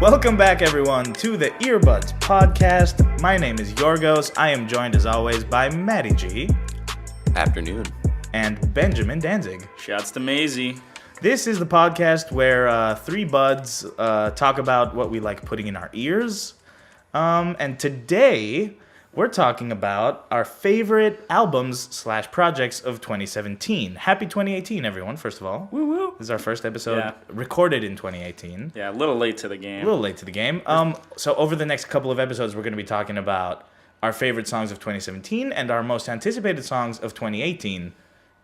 Welcome back, everyone, to the Earbuds Podcast. My name is Yiorgos. I am joined, as always, by Maddie G. Afternoon. And Benjamin Danzig. Shouts to Maisie. This is the podcast where three buds talk about what we like putting in our ears. And today, we're talking about our favorite albums/projects of 2017. Happy 2018, everyone, first of all. Woo woo. This is our first episode recorded in 2018. Yeah, a little late to the game. So over the next couple of episodes, we're going to be talking about our favorite songs of 2017 and our most anticipated songs of 2018.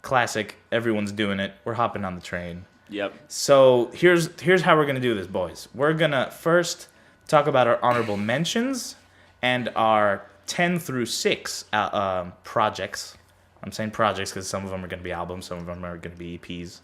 Classic, everyone's doing it. We're hopping on the train. Yep. So here's how we're going to do this, boys. We're going to first talk about our honorable mentions and our 10 through 6 projects. I'm saying projects because some of them are going to be albums, some of them are going to be EPs.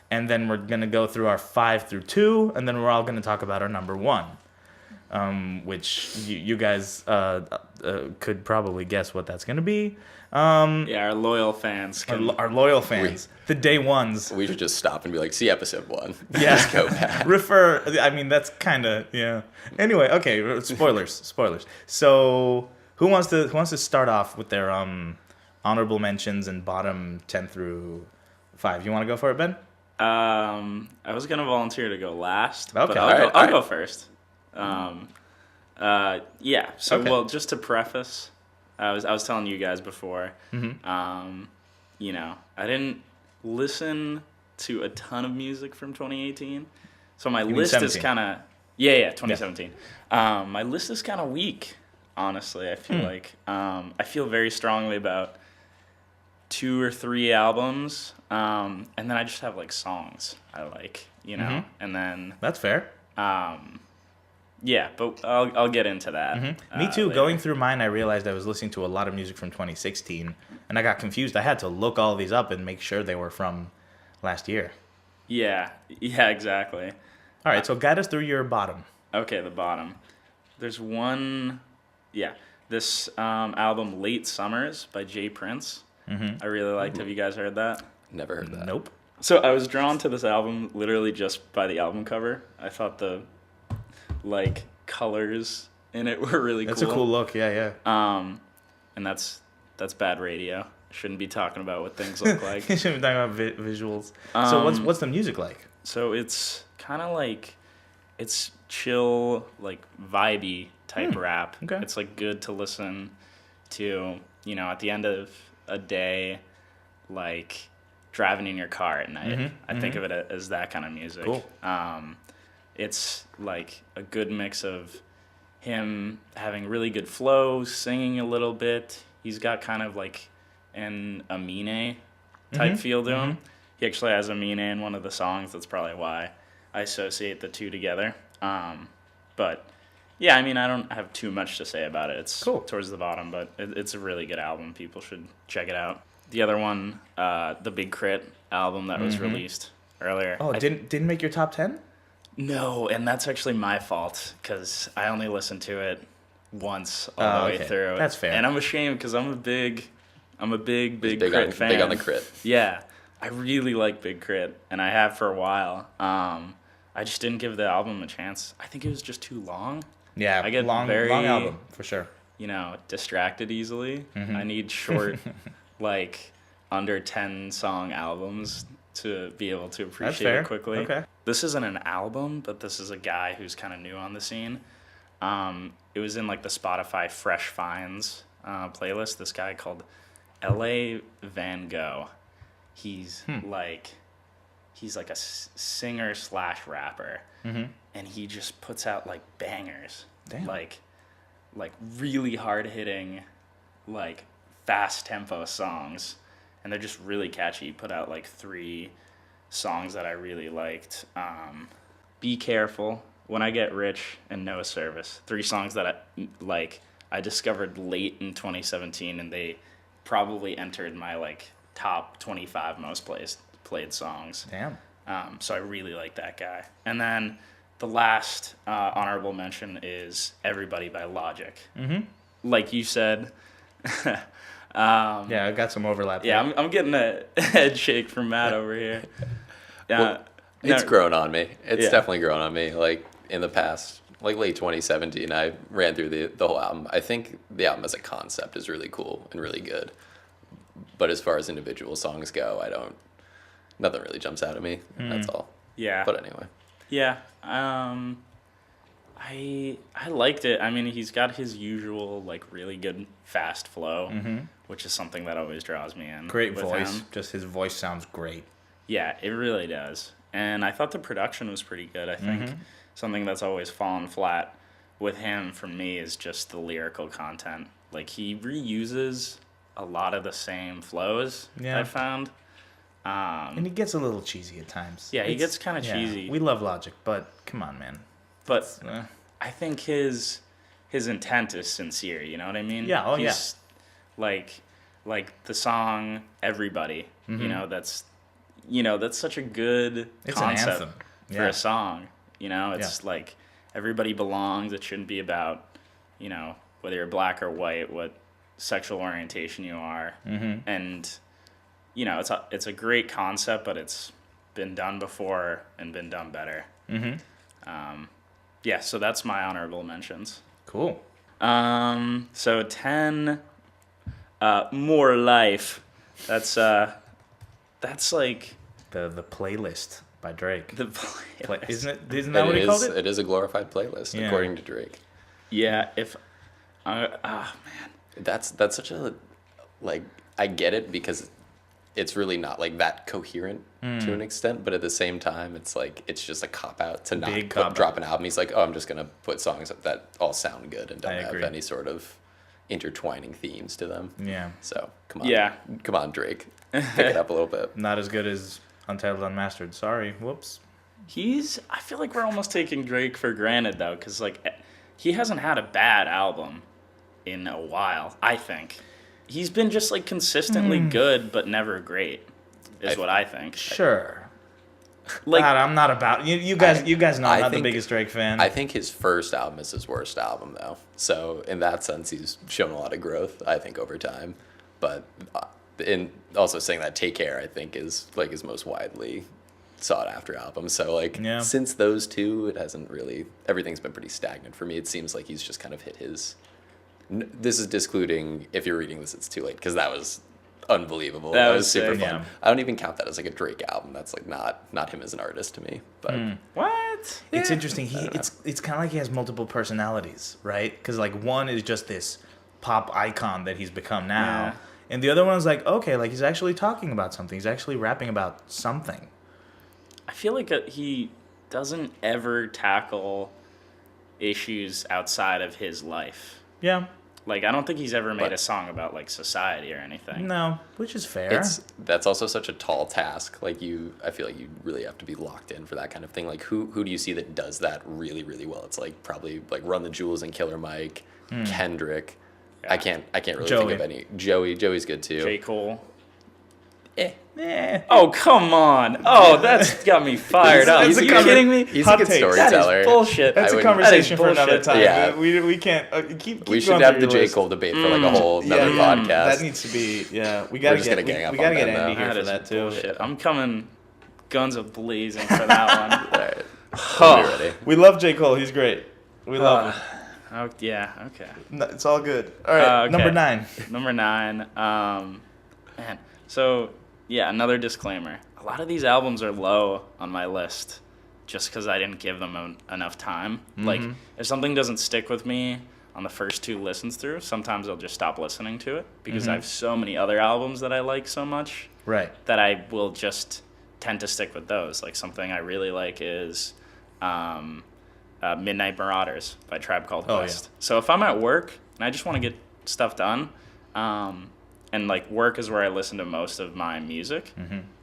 And then we're going to go through our 5 through 2, and then we're all going to talk about our number 1, which you guys could probably guess what that's going to be. Our loyal fans. Our loyal fans. The day ones. We should just stop and be like, see episode 1. Yeah. Just go back. Refer. I mean, that's kind of, yeah. Anyway, okay, spoilers. So who wants to start off with their honorable mentions and bottom 10 through 5? You want to go for it, Ben? I was gonna volunteer to go last. Okay. But I'll go first. Well, just to preface, I was telling you guys before. Mm-hmm. I didn't listen to a ton of music from 2018, so my You mean list 17? is kind of 2017. My list is kind of weak, honestly. I feel like I feel very strongly about 2 or 3 albums, and then I just have like songs I like, and then That's fair. but I'll get into that. Mm-hmm. Me too. Later. Going through mine, I realized I was listening to a lot of music from 2016, and I got confused. I had to look all these up and make sure they were from last year. Yeah, exactly. All right, so guide us through your bottom. Okay, the bottom. There's one, this album Late Summers by Jay Prince. Mm-hmm. I really liked. Have you guys heard that? Never heard that. Nope. So I was drawn to this album literally just by the album cover. I thought the colors in it were really cool. That's a cool look. Yeah. And that's bad radio. Shouldn't be talking about what things look like. You shouldn't be talking about visuals. So what's the music like? So it's kind of like, it's chill, like vibey type rap. Okay. It's like good to listen to, at the end of a day, like driving in your car at night. I think of it as that kind of music. Cool. It's like a good mix of him having really good flow, singing a little bit. He's got kind of like an Amine type feel to him. He actually has Amine in one of the songs. That's probably why I associate the two together. But yeah, I mean, I don't have too much to say about it. It's cool. Towards the bottom, but it's a really good album. People should check it out. The other one, the Big Crit album that was released earlier. Oh, didn't make your top 10? No, and that's actually my fault because I only listened to it once all the way through. That's fair. And I'm ashamed because I'm a big Big Crit fan. Big on the Crit. Yeah, I really like Big Crit, and I have for a while. I just didn't give the album a chance. I think it was just too long. Yeah, I get long album for sure. Distracted easily. I need short, under 10 song albums to be able to appreciate it quickly. Okay. This isn't an album, but this is a guy who's kind of new on the scene. It was in the Spotify Fresh Finds playlist. This guy called L.A. Van Gogh. He's he's like a singer / rapper, and he just puts out bangers. Damn. Like really hard hitting, fast tempo songs, and they're just really catchy. He put out 3 songs that I really liked. Be Careful, When I Get Rich, and No Service. 3 songs that I discovered late in 2017, and they probably entered my top 25 most played songs. Damn. So I really like that guy. And then the last honorable mention is Everybody by Logic. Like you said. Yeah, I got some overlap there. Yeah, I'm getting a head shake from Matt over here. Well, it's grown on me. It's definitely grown on me. In the past like late 2017. I ran through the whole album. I think the album as a concept is really cool and really good. But as far as individual songs go, nothing really jumps out at me. That's all. Yeah. But anyway. Yeah. I liked it. I mean, he's got his usual like really good fast flow, which is something that always draws me in. Great with voice. him. Just his voice sounds great. Yeah, it really does. And I thought the production was pretty good. I think something that's always fallen flat with him for me is just the lyrical content. Like he reuses a lot of the same flows Yeah. I found. And he gets a little cheesy at times. Yeah, he gets kind of cheesy. We love Logic, but come on, man. But Uh, I think his intent is sincere, you know what I mean? Yeah, oh, He's like the song Everybody, that's such a good It's an concept anthem. for Yeah. a song. It's like everybody belongs. It shouldn't be about, whether you're black or white, what sexual orientation you are. And it's a great concept, but it's been done before and been done better. Yeah, so that's my honorable mentions. Cool. So 10, More Life. That's like The playlist by Drake. the playlist. Isn't that what he called it? It is a glorified playlist, Yeah. according to Drake. Yeah, man. That's such a, like, I get it because it's really not like that coherent to an extent, but at the same time, it's like it's just a cop out to not Big cop-out. drop an album. He's like, oh, I'm just gonna put songs that all sound good and I don't have agree. any sort of intertwining themes to them. Yeah. So come on, Yeah. come on, Drake, pick it up a little bit. Not as good as Untitled Unmastered. Sorry. Whoops. I feel like we're almost taking Drake for granted, though, because, like, he hasn't had a bad album in a while, I think. He's been just, like, consistently good, but never great, is what I think. Sure. Like, God, I'm not about you guys. You guys know I'm I not the think- biggest Drake fan. I think his first album is his worst album, though. So in that sense, he's shown a lot of growth, I think, over time. But in also saying that, Take Care, I think, is like his most widely sought after album. So like Yeah. since those two, it hasn't really. Everything's been pretty stagnant for me. It seems like he's just kind of hit his. This is discluding, if you're reading this, it's too late, because that was unbelievable. That That was was super sick. fun. Yeah. I don't even count that as like a Drake album. That's like not him as an artist to me. But what? It's interesting. It's kind of like he has multiple personalities, right? Because like one is just this pop icon that he's become now, Yeah. and the other one's like, okay, like he's actually talking about something. He's actually rapping about something. I feel like he doesn't ever tackle issues outside of his life. Yeah. Like, I don't think he's ever made But- a song about, like, society or anything. No, which is fair. That's also such a tall task. Like I feel like you really have to be locked in for that kind of thing. Like who do you see that does that really, really well? It's like probably like Run the Jewels and Killer Mike, Kendrick. Yeah. I can't really Joey. think of any. Joey's good too. J. Cole. Eh. Oh, come on. Oh, that's got me fired up. Are That's a you cover- kidding me? He's Hot a good takes. storyteller. That is bullshit. That's a wouldn't- conversation for another bullshit. time. Yeah. We can't keep. We keep should going have through the your J. list. Cole debate for like a whole another podcast. That needs to be. Yeah, we gotta just get. gonna gang up We gotta on get them, Andy though. here That for is that too. bullshit. I'm coming guns a-blazing for that one. All right. We'll be ready. We love J. Cole. He's great. We love him. Oh, yeah, okay. No, it's all good. All right, Okay. number 9. Number 9. Man. So, yeah, another disclaimer. A lot of these albums are low on my list just because I didn't give them enough time. Like, if something doesn't stick with me on the first 2 listens through, sometimes I'll just stop listening to it because I have so many other albums that I like so much Right. that I will just tend to stick with those. Like, something I really like is Midnight Marauders by Tribe Called Oh, Quest. So if I'm at work and I just want to get stuff done, and like work is where I listen to most of my music,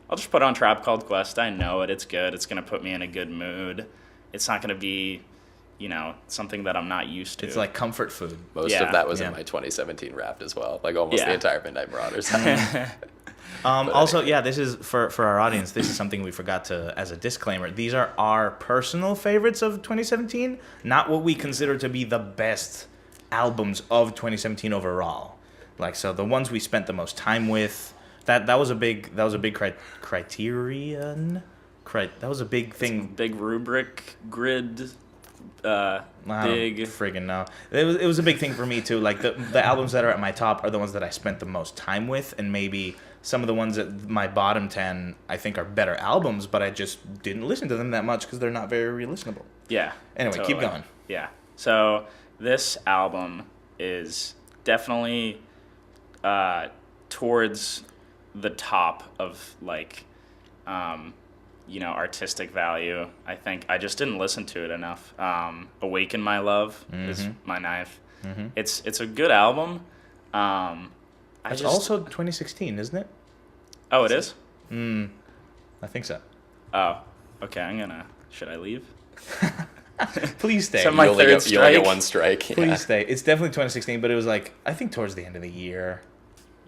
I'll just put on Tribe Called Quest. I know it. It's good. It's going to put me in a good mood. It's not going to be, something that I'm not used to. It's like comfort food. Most Yeah. of that was Yeah. in my 2017 Wrapped as well. Like almost Yeah. the entire Midnight Marauders. Also, yeah, this is for our audience. This is something we forgot to, as a disclaimer. These are our personal favorites of 2017, not what we consider to be the best albums of 2017 overall. Like, so the ones we spent the most time with. That was a big criterion. That was a big thing. Big rubric grid big. Friggin' no. It was a big thing for me too. Like the albums that are at my top are the ones that I spent the most time with, and maybe some of the ones at my bottom 10 I think are better albums, but I just didn't listen to them that much because they're not very re-listenable. Yeah. Anyway, totally. keep going. Yeah. So this album is definitely towards the top of like artistic value. I think I just didn't listen to it enough. Awaken My Love is my ninth. Mm-hmm. It's a good album. It's also 2016, isn't it? Oh, it is? I think so. Oh, okay. Should I leave? Please stay. So my you only third get, you only get strike. one strike. Yeah. Please stay. It's definitely 2016, but it was like, I think towards the end of the year.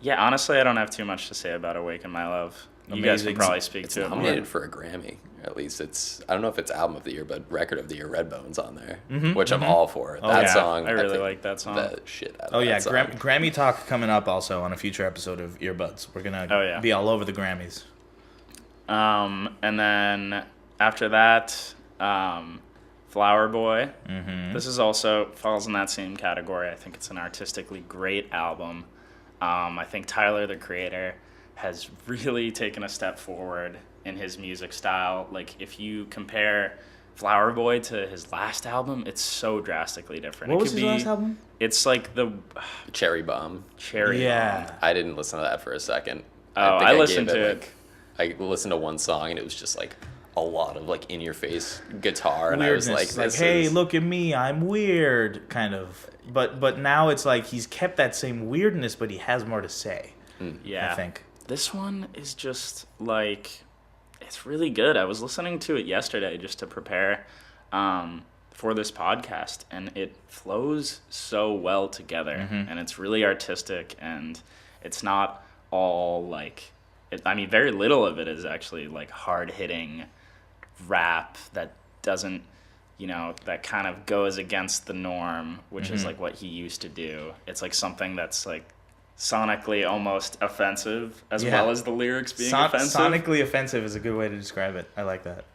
Yeah, honestly, I don't have too much to say about Awaken My Love. You guys can probably speak It's to it more. nominated for a Grammy. At least I don't know if it's album of the year, but record of the year. Redbone's on there, which I'm all for. Oh, That yeah. song, I really think like that song. The shit out of Oh yeah, that song. Grammy talk coming up also on a future episode of Earbuds. We're gonna be all over the Grammys. And then after that, Flower Boy. Mm-hmm. This is also falls in that same category. I think it's an artistically great album. I think Tyler, the creator, has really taken a step forward in his music style. Like, if you compare Flower Boy to his last album, it's so drastically different. What was his last album? It's like the Cherry Bomb. Yeah. I didn't listen to that for a second. Oh, I listened gave to it. I listened to one song and it was just like a lot of like in your face guitar, and Weirdness. I was like, hey, look at me, I'm weird, kind of. But now it's like he's kept that same weirdness, but he has more to say. Yeah. I think. This one is just like, it's really good. I was listening to it yesterday just to prepare for this podcast, and it flows so well together, and it's really artistic, and it's not all like, very little of it is actually like hard-hitting rap that doesn't, that kind of goes against the norm, which is like what he used to do. It's like something that's like sonically almost offensive as well as the lyrics being offensive. Sonically offensive is a good way to describe it. I like that.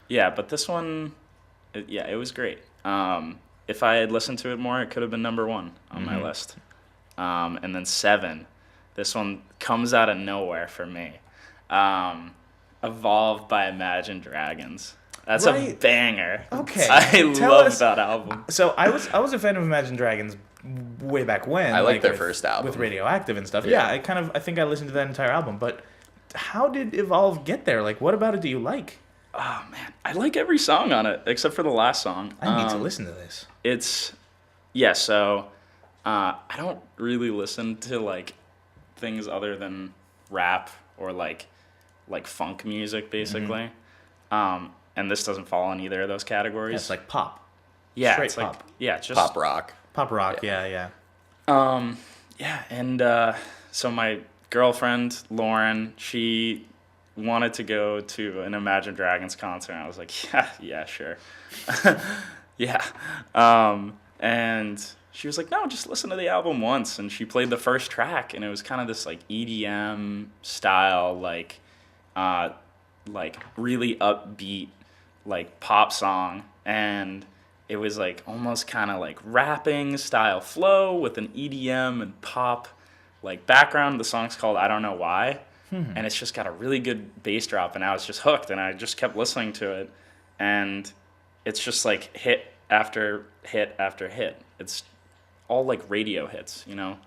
Yeah, but this one, it was great. If I had listened to it more, it could have been number one on my list. And then 7, this one comes out of nowhere for me. Evolved by Imagine Dragons. That's a banger. Okay. I love that album. So I was a fan of Imagine Dragons way back when. I like their first album with Radioactive and stuff. Yeah. Yeah, I think I listened to that entire album. But how did Evolve get there? Like, what about it do you like? Oh man, I like every song on it except for the last song. I need to listen to this. So I don't really listen to like things other than rap or like funk music basically. And this doesn't fall in either of those categories. Yeah, it's like pop. Yeah, Straight it's pop. like it's just pop rock. Pop rock, yeah. And so my girlfriend Lauren, she wanted to go to an Imagine Dragons concert, and I was like, yeah, sure. Yeah. And she was like, no, just listen to the album once. And she played the first track, and it was kind of this like EDM style, like really upbeat, like pop song. And it was like almost kind of like rapping style flow with an EDM and pop like background. The song's called I Don't Know Why. And it's just got a really good bass drop, and I was just hooked, and I just kept listening to it. And it's just like hit after hit after hit. It's all like radio hits,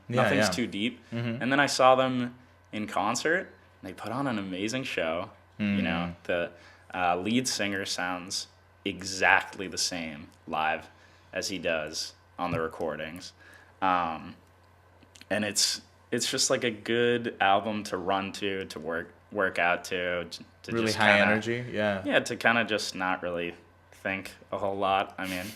Nothing's too deep. And then I saw them in concert, and they put on an amazing show. The lead singer sounds exactly the same live as he does on the recordings. And it's just like a good album to run to work out to really just high kinda, energy, yeah. Yeah, to kind of just not really think a whole lot. I mean,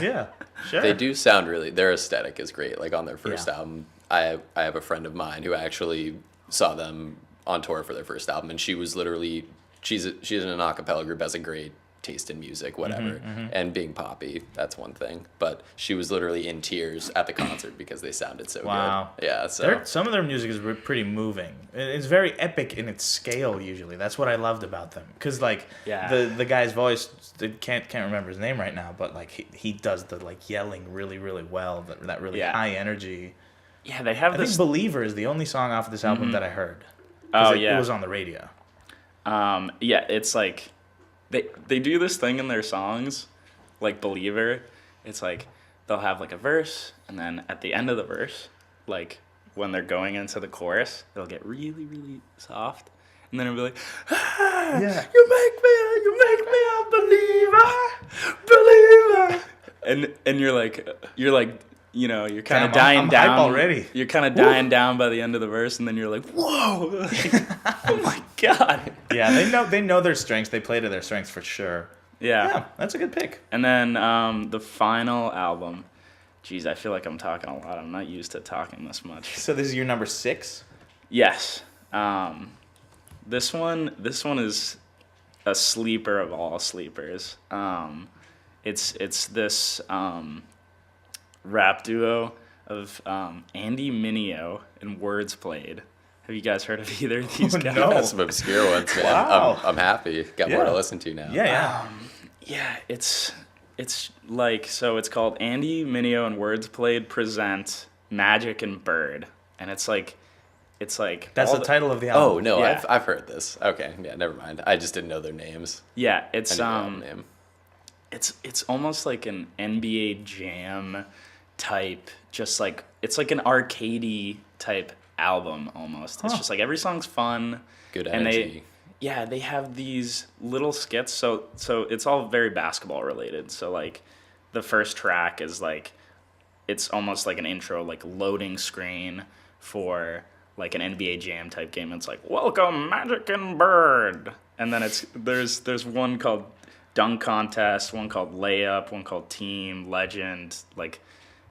yeah, sure. They do sound their aesthetic is great. Like on their first album, I have a friend of mine who actually saw them on tour for their first album, and she was literally she's in an a cappella group, has a great taste in music, whatever. And being poppy, that's one thing. But she was literally in tears at the concert because they sounded so Wow. good. Yeah, so Some of their music is pretty moving. It's very epic in its scale. Usually, that's what I loved about them. Because like the guy's voice, can't remember his name right now, but like he does the like yelling really well. That really high energy. Yeah, they have I this. think "Believer" is the only song off of this album that I heard. Oh, it was on the radio. Yeah, it's like they do this thing in their songs, like "Believer." It's like they'll have like a verse, and then at the end of the verse, like when they're going into the chorus, it'll get really soft, and then it'll be like, Yeah. you make me a believer, and you're like, you know, you're kind of dying I'm down hype already. You're kind of dying down by the end of the verse, and then you're like, whoa, like, oh my god. Yeah, they know their strengths. They play to their strengths for sure. Yeah. Yeah, that's a good pick. And then the final album. Geez, I feel like I'm talking a lot. I'm not used to talking this much. So this is your number 6? Yes. This one is a sleeper of all sleepers. It's this rap duo of Andy Mineo and Words Played. Have you guys heard of either of these guys? no. that's some obscure ones, man. Wow. I'm happy. Got more to listen to now. Yeah. Yeah, it's like, so it's called Andy Mineo and Words Played present Magic and Bird, and it's like That's the title of the album. Oh no, Yeah. I've heard this. Okay, yeah, never mind. I just didn't know their names. Yeah, it's I knew the album name. it's almost like an NBA Jam type, just like it's like an arcadey type album almost. It's just like every song's fun. Good and energy. they have these little skits. So it's all very basketball related. So like the first track is like it's almost like an intro, like loading screen for like an NBA Jam type game. It's like, welcome Magic and Bird, and then there's one called Dunk Contest, one called Layup, one called Team Legend, like,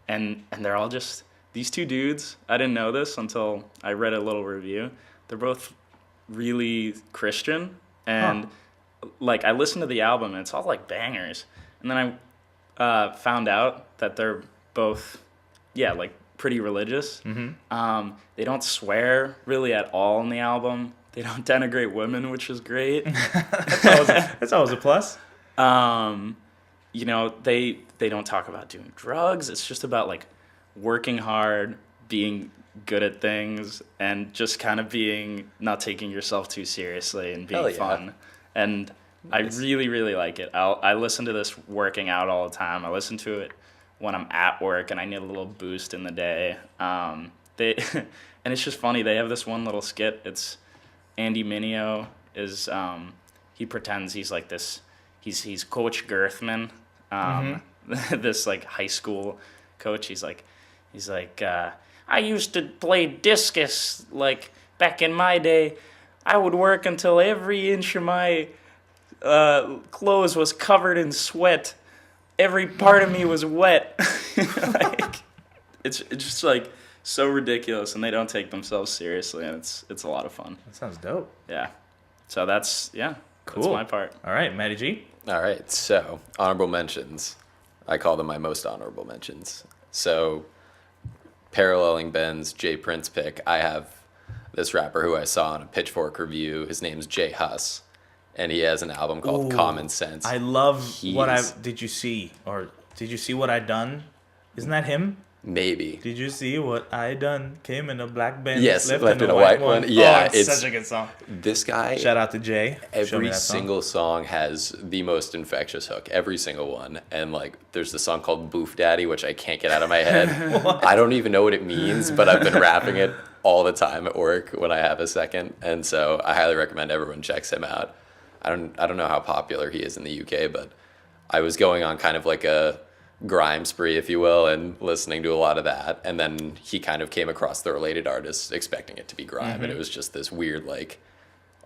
and they're all just these two dudes. I didn't know this until I read a little review. They're both really Christian, and like I listened to the album and it's all like bangers, and then I found out that they're both like pretty religious. They don't swear really at all in the album. They don't denigrate women, which is great. That's always a plus. You know, they don't talk about doing drugs. It's just about like working hard, being good at things, and just kind of being not taking yourself too seriously and being Hell yeah. fun. And Nice. I really like it. I listen to this working out all the time. I listen to it when I'm at work and I need a little boost in the day. They and it's just funny. They have this one little skit. It's Andy Mineo is he pretends he's like this. He's Coach Girthman, this like high school coach. He's like I used to play discus like back in my day. I would work until every inch of my clothes was covered in sweat. Every part of me was wet. Like, it's just like so ridiculous, and they don't take themselves seriously, and it's a lot of fun. That sounds dope. Yeah. So that's Cool. That's my part. All right, Matty G. All right, so honorable mentions. I call them my most honorable mentions. So, paralleling Ben's Jay Prince pick, I have this rapper who I saw in a Pitchfork review. His name's Jay Huss, and he has an album called Ooh, Common Sense. I love what I He's- did you see what I done? Isn't that him? Maybe. Did you see what I done? Came in a black Benz, Yes, left in a white one. Yeah, it's such a good song. This guy, Shout out to Jay. Show me every that song. single song has the most infectious hook. Every single one. And like, there's the song called Boof Daddy, which I can't get out of my head. I don't even know what it means, but I've been rapping it all the time at work when I have a second. And so I highly recommend everyone checks him out. I don't know how popular he is in the UK, but I was going on kind of like a grime spree, if you will, and listening to a lot of that. And then he kind of came across the related artists expecting it to be grime. And it was just this weird, like,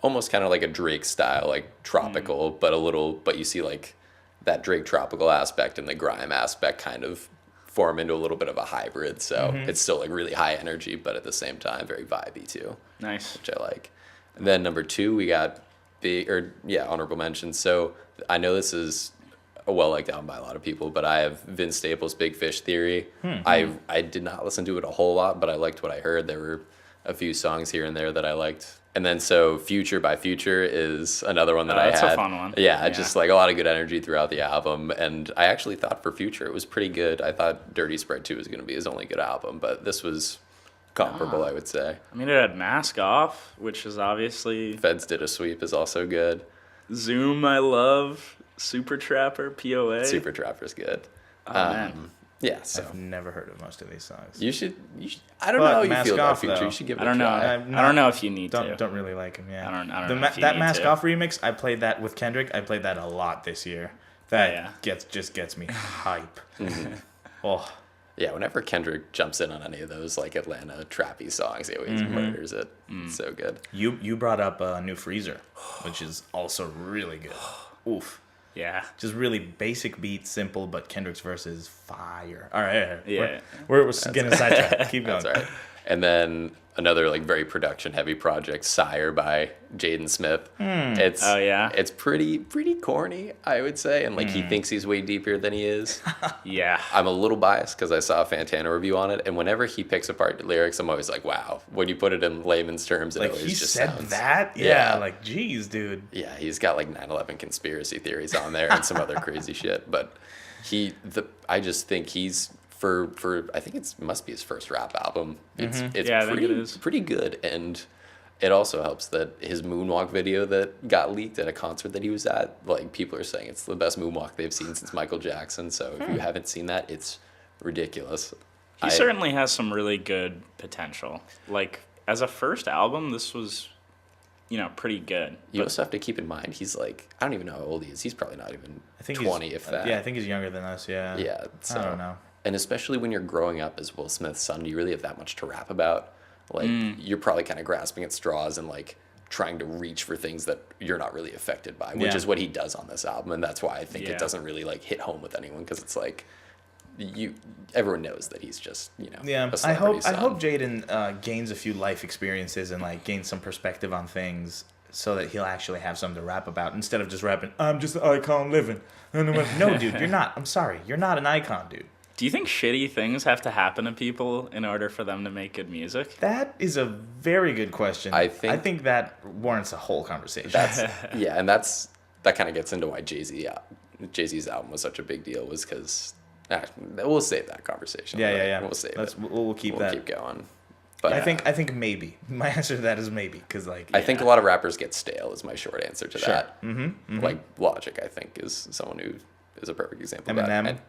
almost kind of like a Drake style, like tropical, but you see like that Drake tropical aspect and the grime aspect kind of form into a little bit of a hybrid. So it's still like really high energy, but at the same time, very vibey too, Nice. which I like. And then number 2, we got honorable mentions. So I know this is a well-liked album by a lot of people, but I have Vince Staples' Big Fish Theory. I did not listen to it a whole lot, but I liked what I heard. There were a few songs here and there that I liked. And then so Future by Future is another one that I had. That's a fun one. Yeah, just like a lot of good energy throughout the album. And I actually thought for Future it was pretty good. I thought Dirty Spread 2 was going to be his only good album, but this was comparable, I would say. I mean, it had Mask Off, which is obviously... Feds Did a Sweep is also good. Zoom, I love. Super Trapper, POA. Super Trapper's good. Oh, man. Yeah, so I've never heard of most of these songs. you should I don't But know how you Mask feel about Off, Future. though. You should give it I don't a know. try. I'm I don't know if you need to. Don't really like him. Yeah. I don't know if you that need Mask to. Off remix. I played that with Kendrick. I played that a lot this year. That Yeah. gets me hype. Mm-hmm. Oh, Yeah, whenever Kendrick jumps in on any of those like Atlanta trappy songs, he always murders it. It's so good. you brought up a New Freezer, which is also really good. Oof. Yeah. Just really basic beat, simple, but Kendrick's verse is fire. All right, Yeah. we're getting sidetracked. Keep going. That's all right. And then another like very production heavy project, Sire by Jaden Smith. It's Oh, yeah? it's pretty corny, I would say, and like he thinks he's way deeper than he is. Yeah. I'm a little biased because I saw a Fantana review on it, and whenever he picks apart the lyrics, I'm always like, wow. When you put it in layman's terms, it Like always he just said sounds. that? Yeah. Yeah. Like, geez, dude. Yeah, he's got like 9/11 conspiracy theories on there and some other crazy shit. But I just think he's for I think it must be his first rap album. It's Yeah, I think it is. pretty good, and it also helps that his moonwalk video that got leaked at a concert that he was at, like people are saying it's the best moonwalk they've seen since Michael Jackson. So if you haven't seen that, it's ridiculous. He certainly has some really good potential. Like, as a first album, this was, pretty good. You also have to keep in mind he's like, I don't even know how old he is. He's probably not even 20, if that. Yeah, I think he's younger than us. Yeah. Yeah, so, I don't know. And especially when you're growing up as Will Smith's son, do you really have that much to rap about? Like, you're probably kind of grasping at straws and, like, trying to reach for things that you're not really affected by, which Yeah. is what he does on this album. And that's why I think Yeah. it doesn't really, like, hit home with anyone, because it's like, everyone knows that he's just, Yeah, a I hope son. Jaden gains a few life experiences and like gains some perspective on things so that he'll actually have something to rap about instead of just rapping, I'm just an icon living. And I'm like, no, dude, you're not. I'm sorry, you're not an icon, dude. Do you think shitty things have to happen to people in order for them to make good music? That is a very good question. I I think- think that warrants a whole conversation. Yeah, and that kind of gets into why Jay-Z's album was such a big deal, was because we'll save that conversation. yeah. We'll save We'll keep we'll that. keep going. But I think maybe my answer to that is maybe because like I think a lot of rappers get stale is my short answer to Sure. that. Like Logic, I think, is someone who is a perfect example of that. Eminem? And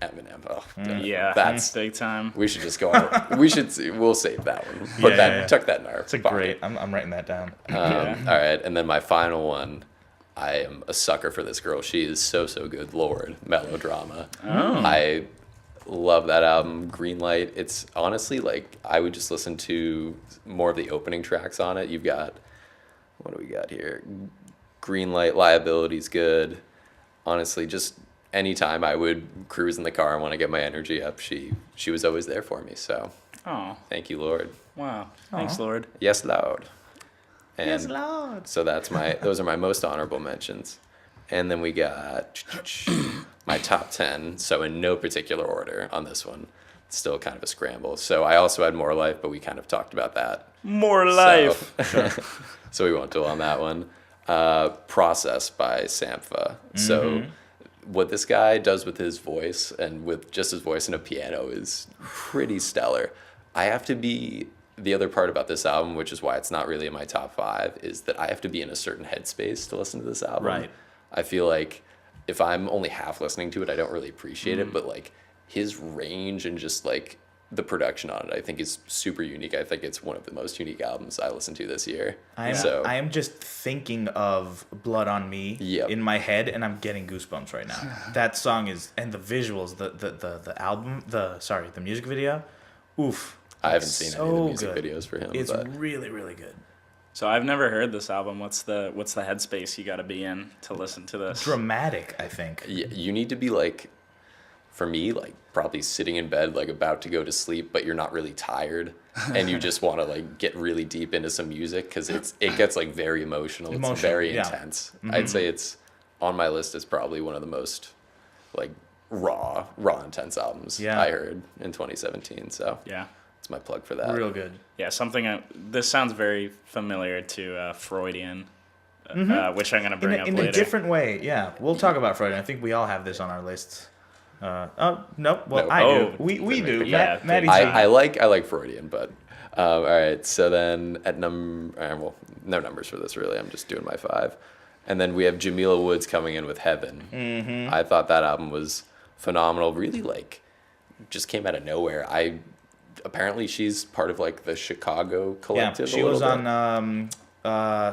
Eminem. Oh, Yeah, that's big time. we should just go on. We'll save that one. Yeah. Tuck that in our it's a pocket. great. I'm writing that down. All right, and then my final one. I am a sucker for this girl. She is so good. Lord, Melodrama. I love that album. Greenlight. It's honestly like I would just listen to more of the opening tracks on it. You've got, what do we got here? Greenlight, Liability's good. Honestly, just anytime I would cruise in the car and want to get my energy up, she was always there for me. So Oh, thank you, Lord. wow. Thanks, Lord. Yes, Lord. And Yes, Lord. so those are my most honorable mentions. And then we got my top 10. So in no particular order on this one. It's still kind of a scramble. So I also had More Life, but we kind of talked about that. More life. So we won't dwell on that one. Process by Sampha. So what this guy does with his voice and with just his voice and a piano is pretty stellar. The other part about this album, which is why it's not really in my top 5, is that I have to be in a certain headspace to listen to this album. Right. I feel like if I'm only half listening to it, I don't really appreciate it. But like his range and just like the production on it, I think is super unique. I think it's one of the most unique albums I listened to this year. I am just thinking of Blood on Me Yep. in my head, and I'm getting goosebumps right now. That song is, and the visuals, the album, the music video, oof. I haven't seen any of the so music good. videos for him. It's but really, really good. So I've never heard this album. What's the headspace you got to be in to listen to this? Dramatic, I think. you need to be like for me, like probably sitting in bed, like about to go to sleep, but you're not really tired, and you just want to like get really deep into some music because it gets like very emotional. It's very intense. I'd say it's on my list as probably one of the most like raw intense albums I heard in 2017. So Yeah. it's my plug for that. Real good. Yeah, this sounds very familiar to Freudian, which I'm going to bring up In later. a different way, yeah. We'll talk about Freudian. I think we all have this on our lists. Oh, no. Well, No. I Oh, do. We do. yeah, Maddie big G. I like Freudian, but all right. So then at well, no numbers for this really. I'm just doing my 5, and then we have Jamila Woods coming in with Heaven. Mm-hmm. I thought that album was phenomenal. Really, like, just came out of nowhere. Apparently she's part of like the Chicago collective. Yeah, she was on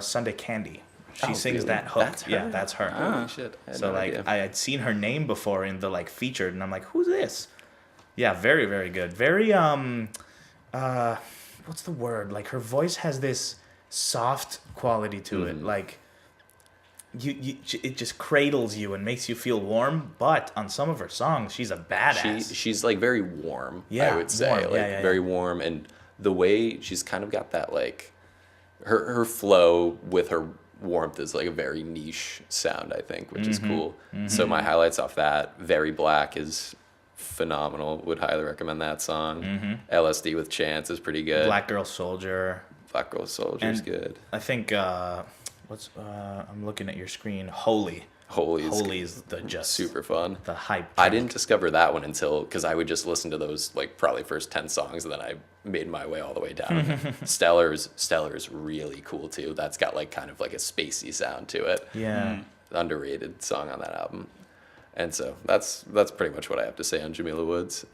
Sunday Candy. She sings really? that hook. That's her? Yeah, that's her. Holy shit! I had So no like idea. I had seen her name before in the like featured, and I'm like, who's this? Yeah, very very good. Very what's the word? Like her voice has this soft quality to it. Like it just cradles you and makes you feel warm. But on some of her songs, she's a badass. She's like very warm. Yeah, I would say warm. like Yeah. very warm, and the way she's kind of got that like her flow with her warmth is like a very niche sound, I think, which is cool. So my highlights off that, Very Black is phenomenal. Would highly recommend that song. LSD with Chance is pretty good. Black Girl Soldier. Black Girl Soldier is And good. I think I'm looking at your screen. Holy is the just Super fun. the hype. I didn't discover that one until because I would just listen to those like probably first 10 songs, and then I made my way all the way down. Stellar's really cool too. That's got like kind of like a spacey sound to it. Yeah. Underrated song on that album. And so that's pretty much what I have to say on Jamila Woods.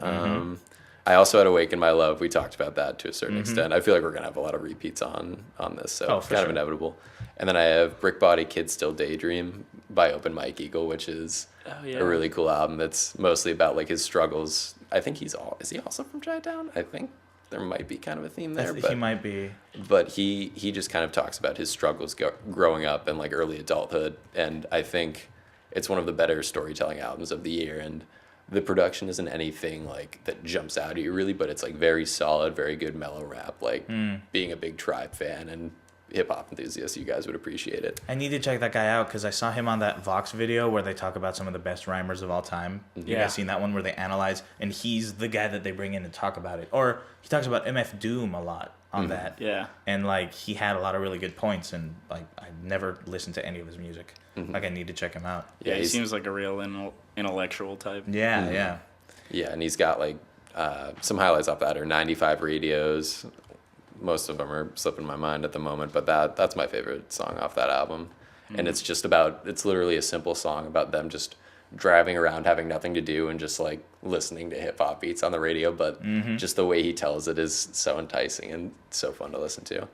I also had Awaken My Love. We talked about that to a certain extent. I feel like we're gonna have a lot of repeats on this, so Oh, for kind of sure. inevitable. And then I have Brick Body Kids Still Daydream by Open Mike Eagle, which is a really cool album. That's mostly about like his struggles. I think is he also from Chi-Town? I think there might be kind of a theme there. He might be. But he just kind of talks about his struggles growing up and like early adulthood, and I think it's one of the better storytelling albums of the year. And the production isn't anything like that jumps out at you really, but it's like very solid, very good mellow rap. Like being a big Tribe fan and hip hop enthusiast, you guys would appreciate it. I need to check that guy out because I saw him on that Vox video where they talk about some of the best rhymers of all time. You guys seen that one where they analyze, and he's the guy that they bring in to talk about it. Or he talks about MF Doom a lot on that. Yeah. And like he had a lot of really good points, and like I never listened to any of his music. Like I need to check him out. Yeah, he seems like a real intellectual type. Yeah. Yeah, and he's got like some highlights off that are 95 Radios. Most of them are slipping my mind at the moment, but that's my favorite song off that album. And it's literally a simple song about them just driving around having nothing to do and just like listening to hip hop beats on the radio, but just the way he tells it is so enticing and so fun to listen to.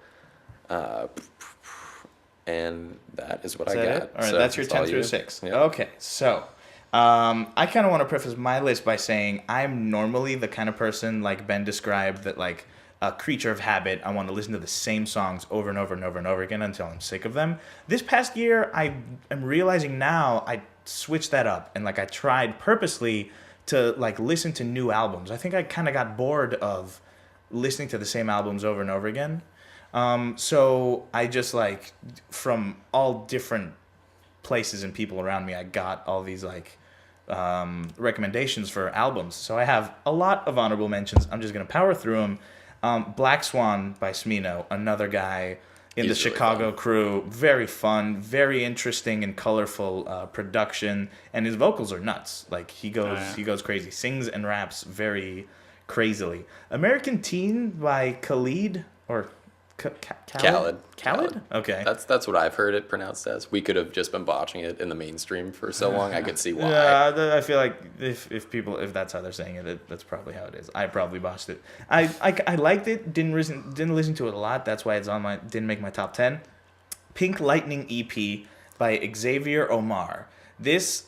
And that is what I got. It? All right, So that's your it's 10 all through you. 6. Yeah. Okay, so I kind of want to preface my list by saying I'm normally the kind of person like Ben described that like a creature of habit. I want to listen to the same songs over and over and over and over again until I'm sick of them. This past year, I am realizing now I switched that up and like I tried purposely to like listen to new albums. I think I kind of got bored of listening to the same albums over and over again. So I just like from all different places and people around me, I got all these like recommendations for albums. So I have a lot of honorable mentions. I'm just gonna power through them. Black Swan by Smino, another guy in He's the really Chicago fun. crew. Very fun, very interesting and colorful production, and his vocals are nuts. Like he goes crazy, sings and raps very crazily. American Teen by Khalid or Khaled? Khaled. Okay. That's what I've heard it pronounced as. We could have just been botching it in the mainstream for so long. I could see why. Yeah, I feel like if that's how they're saying it, that's probably how it is. I probably botched it. I liked it. Didn't listen to it a lot. That's why it's didn't make my top 10. Pink Lightning EP by Xavier Omar.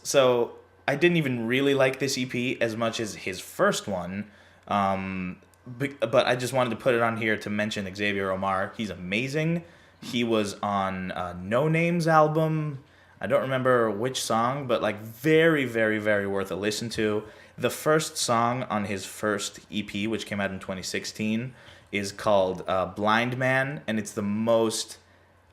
So I didn't even really like this EP as much as his first one. But I just wanted to put it on here to mention Xavier Omar. He's amazing. He was on No Name's album. I don't remember which song, but like very, very, very worth a listen to. The first song on his first EP, which came out in 2016, is called Blind Man, and it's the most...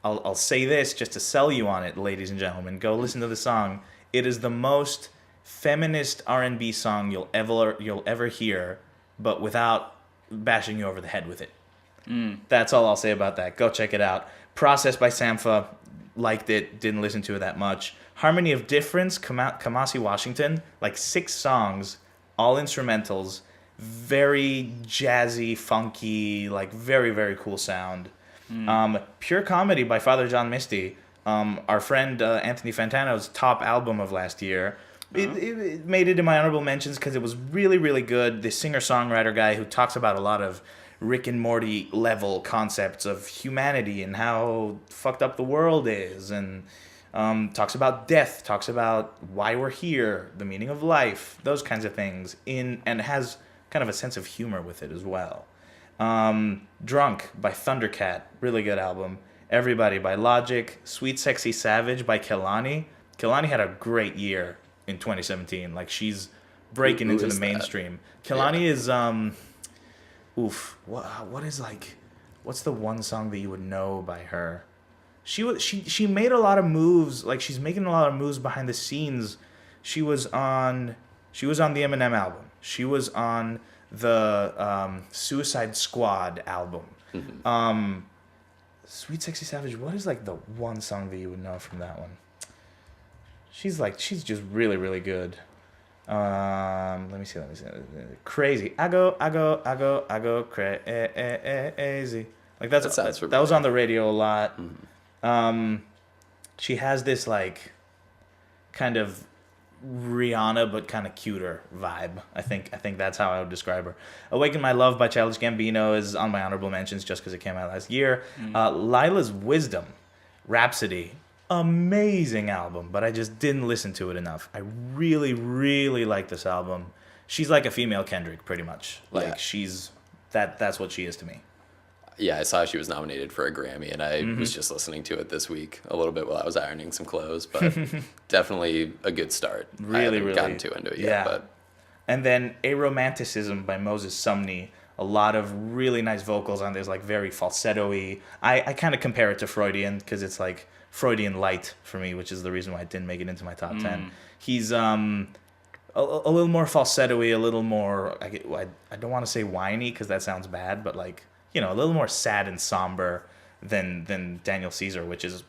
I'll say this just to sell you on it, ladies and gentlemen. Go listen to the song. It is the most feminist R&B song you'll ever hear, but without bashing you over the head with it. That's all I'll say about that. Go check it out. Process by Sampha, liked it, didn't listen to it that much. Harmony of Difference, Kamasi Washington, like 6 songs, all instrumentals, very jazzy, funky, like very, very cool sound. Pure Comedy by Father John Misty, our friend Anthony Fantano's top album of last year. It made it in my honorable mentions because it was really, really good. The singer-songwriter guy who talks about a lot of Rick and Morty level concepts of humanity and how fucked up the world is, and talks about death, talks about why we're here, the meaning of life, those kinds of things, and has kind of a sense of humor with it as well. Drunk by Thundercat, really good album. Everybody by Logic. Sweet Sexy Savage by Kehlani. Kehlani had a great year in 2017. Like, she's breaking into the mainstream. Kehlani is what is, like, what's the one song that you would know by her? She made a lot of moves. Like, she's making a lot of moves behind the scenes. She was on the Eminem album. She was on the Suicide Squad album. Sweet Sexy Savage, what is, like, the one song that you would know from that one? She's just really, really good. Let me see. Crazy. I go crazy. Like, that was on the radio a lot. She has this, like, kind of Rihanna but kind of cuter vibe. I think that's how I would describe her. Awaken My Love by Childish Gambino is on my honorable mentions just because it came out last year. Lila's Wisdom, Rhapsody, amazing album, but I just didn't listen to it enough. I really, really like this album. She's like a female Kendrick, pretty much. Like, she's that's what she is to me. Yeah, I saw she was nominated for a Grammy, and I was just listening to it this week a little bit while I was ironing some clothes, but definitely a good start. I haven't gotten too into it yet. But. And then Aromanticism by Moses Sumney. A lot of really nice vocals on this, like very falsetto-y. I kind of compare it to Freudian because it's like Freudian light for me, which is the reason why it didn't make it into my top 10. He's a little more falsetto-y, a little more, I don't want to say whiny because that sounds bad, but like, you know, a little more sad and somber than Daniel Caesar, which is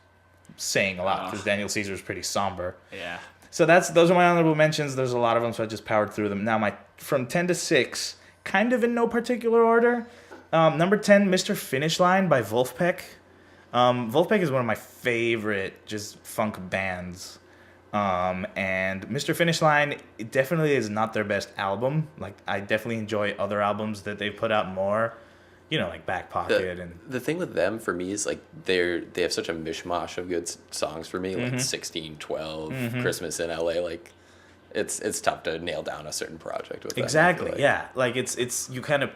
saying a lot because Daniel Caesar is pretty somber. Yeah. So those are my honorable mentions. There's a lot of them, so I just powered through them. Now, from 10 to 6, kind of in no particular order. Number 10, Mr. Finish Line by Wolfpack. Wolfpack is one of my favorite just funk bands. And Mr. Finish Line, it definitely is not their best album. Like, I definitely enjoy other albums that they've put out more. You know, like Back Pocket and... The thing with them, for me, is, like, they have such a mishmash of good songs for me, like 1612, Christmas in LA, like, it's tough to nail down a certain project with them. Exactly, like. yeah. Like, it's you kind of...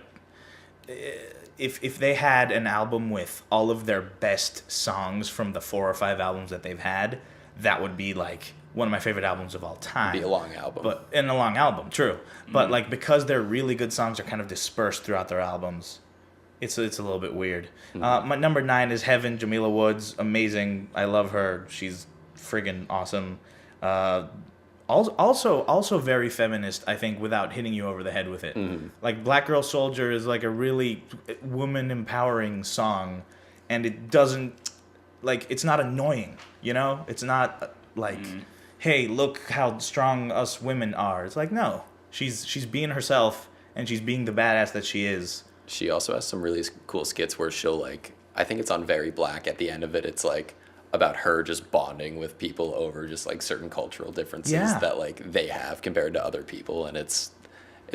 If they had an album with all of their best songs from the 4 or 5 albums that they've had, that would be, like, one of my favorite albums of all time. It'd be a long album. And a long album, true. But, like, because their really good songs are kind of dispersed throughout their albums... It's a little bit weird. My number 9 is Heaven, Jamila Woods. Amazing. I love her. She's friggin' awesome. Also very feminist, I think, without hitting you over the head with it. Like, Black Girl Soldier is like a really woman-empowering song, and it doesn't, like, it's not annoying, you know? It's not like, hey, look how strong us women are. It's like, no. She's being herself, and she's being the badass that she is. She also has some really cool skits where she'll, like, I think it's on Very Black at the end of it, it's like about her just bonding with people over just like certain cultural differences that like they have compared to other people, and it's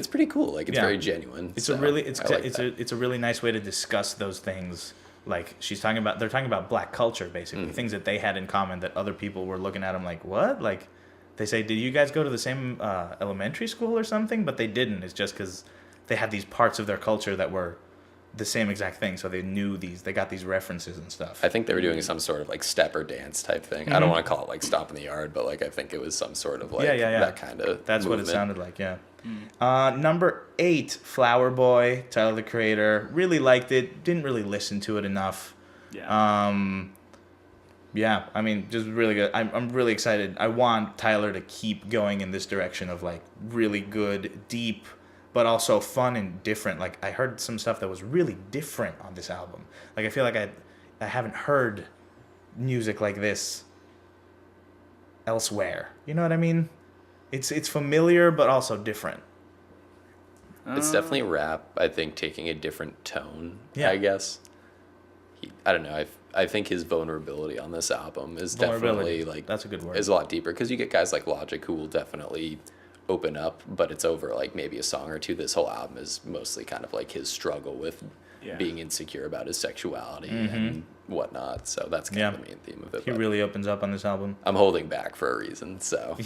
pretty cool. Like, it's very genuine. It's a really nice way to discuss those things. Like, they're talking about black culture, basically, things that they had in common that other people were looking at them like, what? Like, they say, did you guys go to the same elementary school or something? But they didn't. It's just because they had these parts of their culture that were the same exact thing, so they knew they got these references and stuff. I think they were doing some sort of like step or dance type thing. I don't want to call it like Stomp in the Yard, but like I think it was some sort of like that kind of That's movement. what it sounded like, yeah. Number 8, Flower Boy, Tyler the Creator. Really liked it. Didn't really listen to it enough. Yeah. Yeah, I mean, just really good. I'm really excited. I want Tyler to keep going in this direction of like really good, deep, but also fun and different. Like I heard some stuff that was really different on this album. Like I feel like I haven't heard music like this elsewhere. You know what I mean? It's familiar but also different. It's definitely rap, I think, taking a different tone, Yeah. I guess. I don't know. I think his vulnerability on this album is definitely like that's a good word. Is a lot deeper because you get guys like Logic who will definitely open up, but it's over like maybe a song or two. This whole album is mostly kind of like his struggle with being insecure about his sexuality and whatnot. So that's kind of the main theme of it. He really opens up on this album. I'm holding back for a reason. So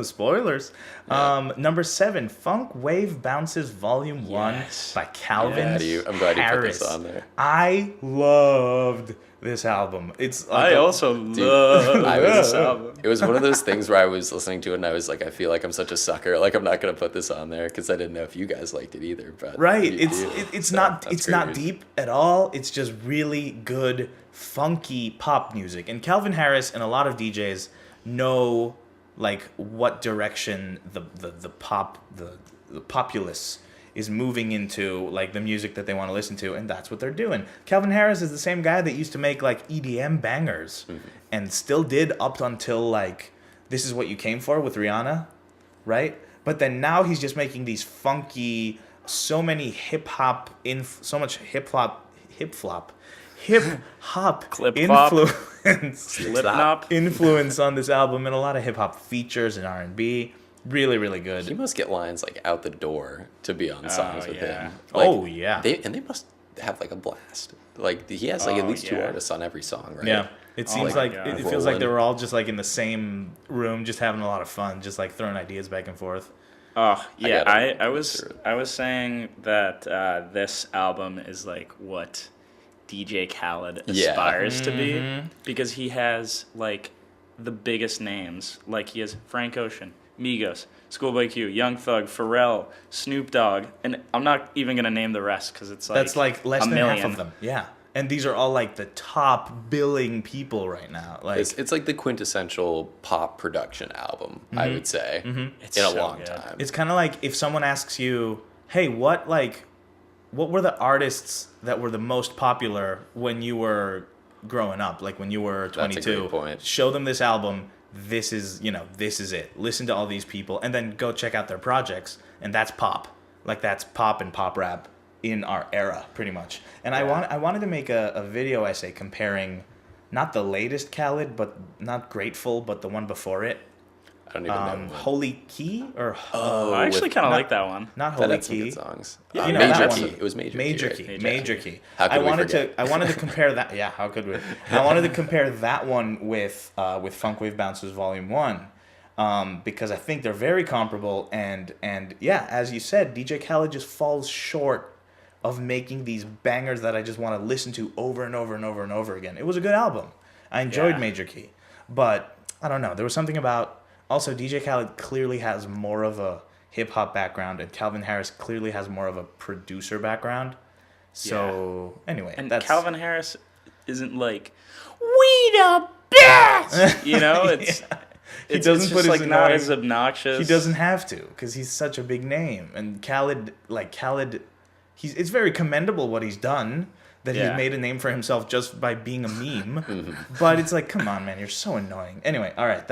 spoilers. Number 7, Funk Wave Bounces Volume 1 by Calvin I'm glad you put Harris. this on there. I loved this album. It's like I also love this album. It was one of those things where I was listening to it and I was like, I feel like I'm such a sucker. Like I'm not gonna put this on there because I didn't know if you guys liked it either. But right. you It's do. not That's it's great not reason. deep at all. It's just really good funky pop music. And Calvin Harris and a lot of DJs know like what direction the populace is moving into, like the music that they want to listen to, and that's what they're doing. Calvin Harris is the same guy that used to make like EDM bangers and still did up until like This Is What You Came For with Rihanna, right? But then now he's just making these funky, so much hip hop Clip-flop. influence influence on this album, and a lot of hip hop features and R&B. Really, really good. He must get lines like out the door to be on songs with yeah. him. Like, Oh, yeah. They must have like a blast. Like he has like at least 2 yeah. artists on every song, right? Yeah. It seems my like God. it feels like Rolling. they were all just like in the same room, just having a lot of fun, just like throwing ideas back and forth. Oh yeah, gotta I go was through it. I was saying that this album is like what DJ Khaled Yeah. aspires to be, because he has like the biggest names. Like he has Frank Ocean, Migos, Schoolboy Q, Young Thug, Pharrell, Snoop Dogg, and I'm not even gonna name the rest because it's like That's like less a than million. half of them. Yeah. And these are all like the top billing people right now. Like It's like the quintessential pop production album, I would say, It's in a so long good. time. it's kind of like if someone asks you, "Hey, what were the artists that were the most popular when you were growing up, like when you were 22?" That's a great point. Show them this album. This is it. Listen to all these people and then go check out their projects, and that's pop. Like that's pop and pop rap in our era, pretty much. And I wanted to make a video essay comparing not the latest Khaled, but not Grateful, but the one before it. I don't even know. Holy Key or I actually with- kind of not- like that one. not That Holy had some Key. good songs. You know Major that Key. one. It was Major, Major Key. Key. Right? Major Key. How could I we wanted forget? to compare that. Yeah, how could we? I wanted to compare that one with Funk Wave Bounces Volume 1. Because I think they're very comparable, and yeah, as you said, DJ Khaled just falls short of making these bangers that I just want to listen to over and over and over and over again. It was a good album. I enjoyed Yeah. Major Key, but I don't know. There was something about also DJ Khaled clearly has more of a hip hop background, and Calvin Harris clearly has more of a producer background. So anyway, And that's Calvin Harris isn't like we the best. You know, it's He it's doesn't just put his like not annoying- as obnoxious. He doesn't have to because he's such a big name, and Khaled, it's very commendable what he's done. That Yeah. he's made a name for himself just by being a meme. But it's like, come on, man, you're so annoying. Anyway, all right,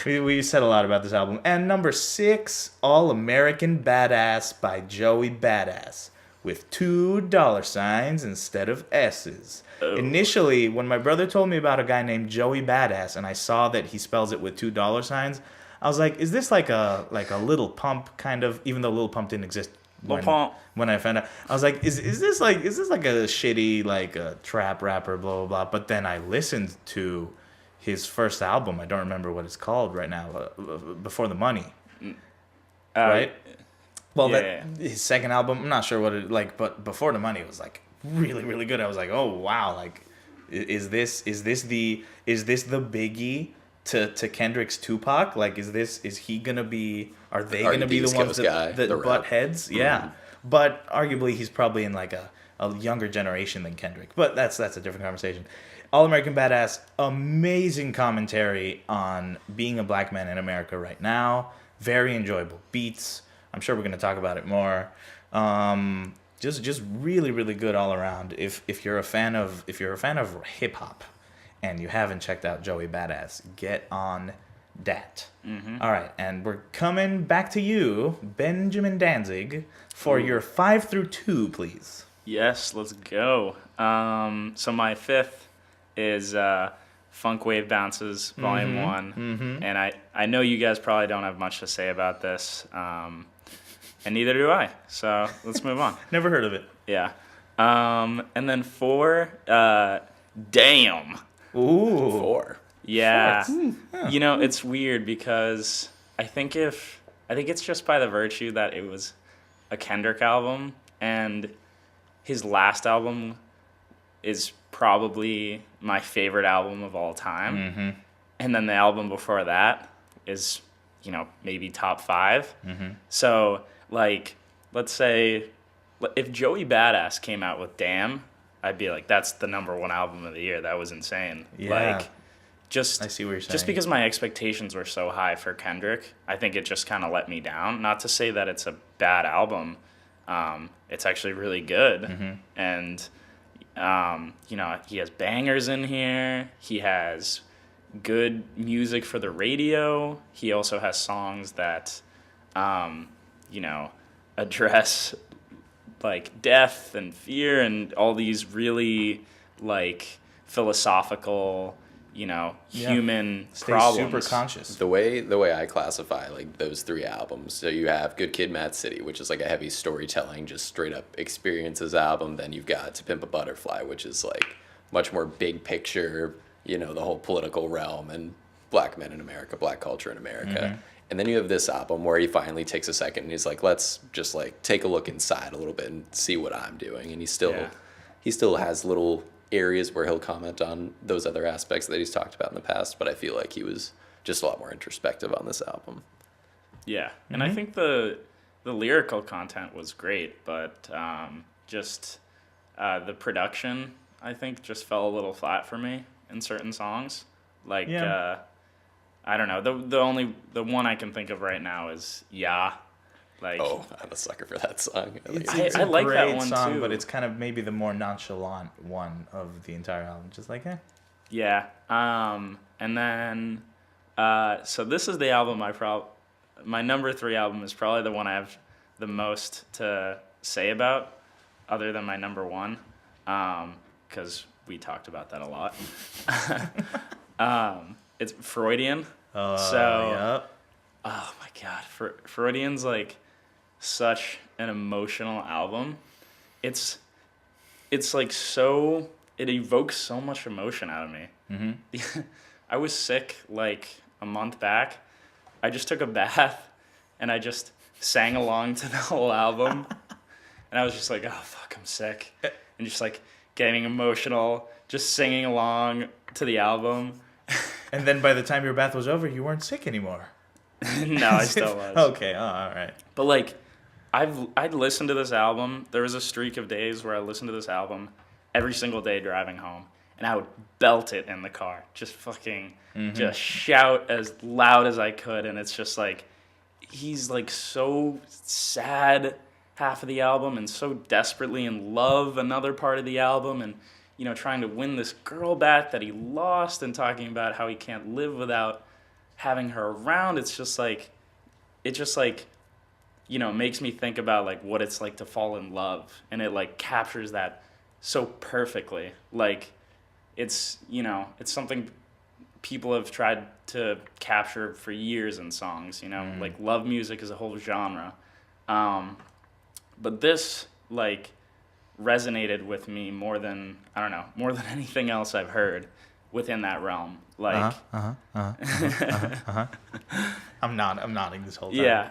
we said a lot about this album. And number 6, All American Badass by Joey Badass with $2 instead of S's. Oh. Initially, when my brother told me about a guy named Joey Badass, and I saw that he spells it with $2, I was like, is this like a Little Pump kind of? Even though Little Pump didn't exist Lil Pump. when I found out, I was like, is this like a shitty like a trap rapper, blah blah blah. But then I listened to his first album. I don't remember what it's called right now. Before the Money, right? Well, yeah. his second album, I'm not sure what it like, but Before the Money was like really really good. I was like, oh wow, like is this the Biggie to Kendrick's Tupac? Like, is he gonna be? Are they Are gonna you be the the East ones Coast guy, that the butt rap? heads? Yeah, but arguably he's probably in like a younger generation than Kendrick. But that's a different conversation. All American Badass, amazing commentary on being a black man in America right now. Very enjoyable beats. I'm sure we're gonna talk about it more. Just really really good all around. If you're a fan of hip hop, and you haven't checked out Joey Badass, get on that. All right, and we're coming back to you, Benjamin Danzig, for your 5 through 2, please. Yes, let's go. So my fifth is Funk Wave Bounces, Volume 1. And I know you guys probably don't have much to say about this, and neither do I. So let's move on. Never heard of it. Yeah. And then 4, Damn. Ooh. 4. Yeah. You know, it's weird because I think it's just by the virtue that it was a Kendrick album, and his last album is probably my favorite album of all time. And then the album before that is, you know, maybe top 5. So, like, let's say if Joey Badass came out with Damn, I'd be like, that's the number 1 album of the year. That was insane. Yeah. Like, just I see what you're saying. Just because my expectations were so high for Kendrick, I think it just kind of let me down. Not to say that it's a bad album. It's actually really good. And, you know, he has bangers in here. He has good music for the radio. He also has songs that, you know, address like death and fear and all these really like philosophical, you know, human Stay problems. super conscious. The way I classify like those 3 albums, so you have Good Kid, Mad City, which is like a heavy storytelling, just straight up experiences album. Then you've got To Pimp a Butterfly, which is like much more big picture, you know, the whole political realm and black men in America, black culture in America. And then you have this album where he finally takes a second and he's like, let's just like take a look inside a little bit and see what I'm doing. And he still has little areas where he'll comment on those other aspects that he's talked about in the past, but I feel like he was just a lot more introspective on this album. Yeah, and I think the lyrical content was great, but just the production, I think, just fell a little flat for me in certain songs. Like, I don't know. The one I can think of right now is Yeah. Like, Oh, I'm a sucker for that song. I like that one song, too. but it's kind of maybe the more nonchalant one of the entire album. Just like, Yeah. And then, so this is the album my number 3 album is probably the one I have the most to say about, other than my number 1, because we talked about that a lot. It's Freudian. Oh my God, Freudian's like such an emotional album. It's like so, it evokes so much emotion out of me. I was sick like a month back. I just took a bath and I just sang along to the whole album. And I was just like, oh fuck, I'm sick. And just like getting emotional, just singing along to the album. And then by the time your bath was over, you weren't sick anymore. No, I still was. Okay, all right. But like, I'd listened to this album. There was a streak of days where I listened to this album every single day driving home, and I would belt it in the car, just fucking, just shout as loud as I could. And it's just like, he's like so sad half of the album, and so desperately in love another part of the album, and you know, trying to win this girl back that he lost, and talking about how he can't live without having her around. It's just like, you know, makes me think about like what it's like to fall in love, and it like captures that so perfectly. Like, it's, you know, it's something people have tried to capture for years in songs, you know, like love music is a whole genre. But this like resonated with me more than anything else I've heard within that realm. Like, I'm nodding this whole time. Yeah,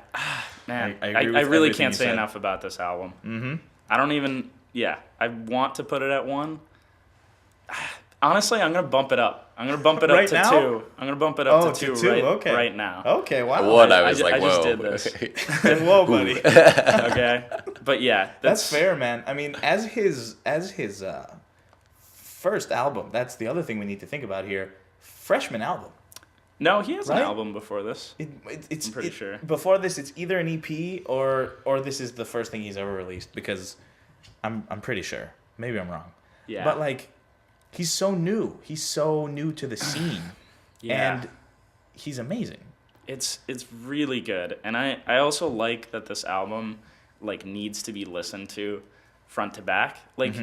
man, I agree with I really everything can't you say said. enough about this album. I don't even, I want to put it at 1. Honestly, I'm gonna bump it up. I'm gonna bump it up Right to now? 2. I'm gonna bump it up Oh, to 2, to 2, right, okay. right now. Okay, wow. One, I was I like, just whoa. did this. Whoa, buddy. Okay, but yeah, That's fair, man. I mean, as his first album, that's the other thing we need to think about here. Freshman album. No, he has Right? an album before this. It's I'm pretty sure. Before this, it's either an EP or this is the first thing he's ever released, because I'm pretty sure. Maybe I'm wrong. Yeah. But like, he's so new. He's so new to the scene. Yeah. And he's amazing. It's really good, and I also like that this album like needs to be listened to front to back. Like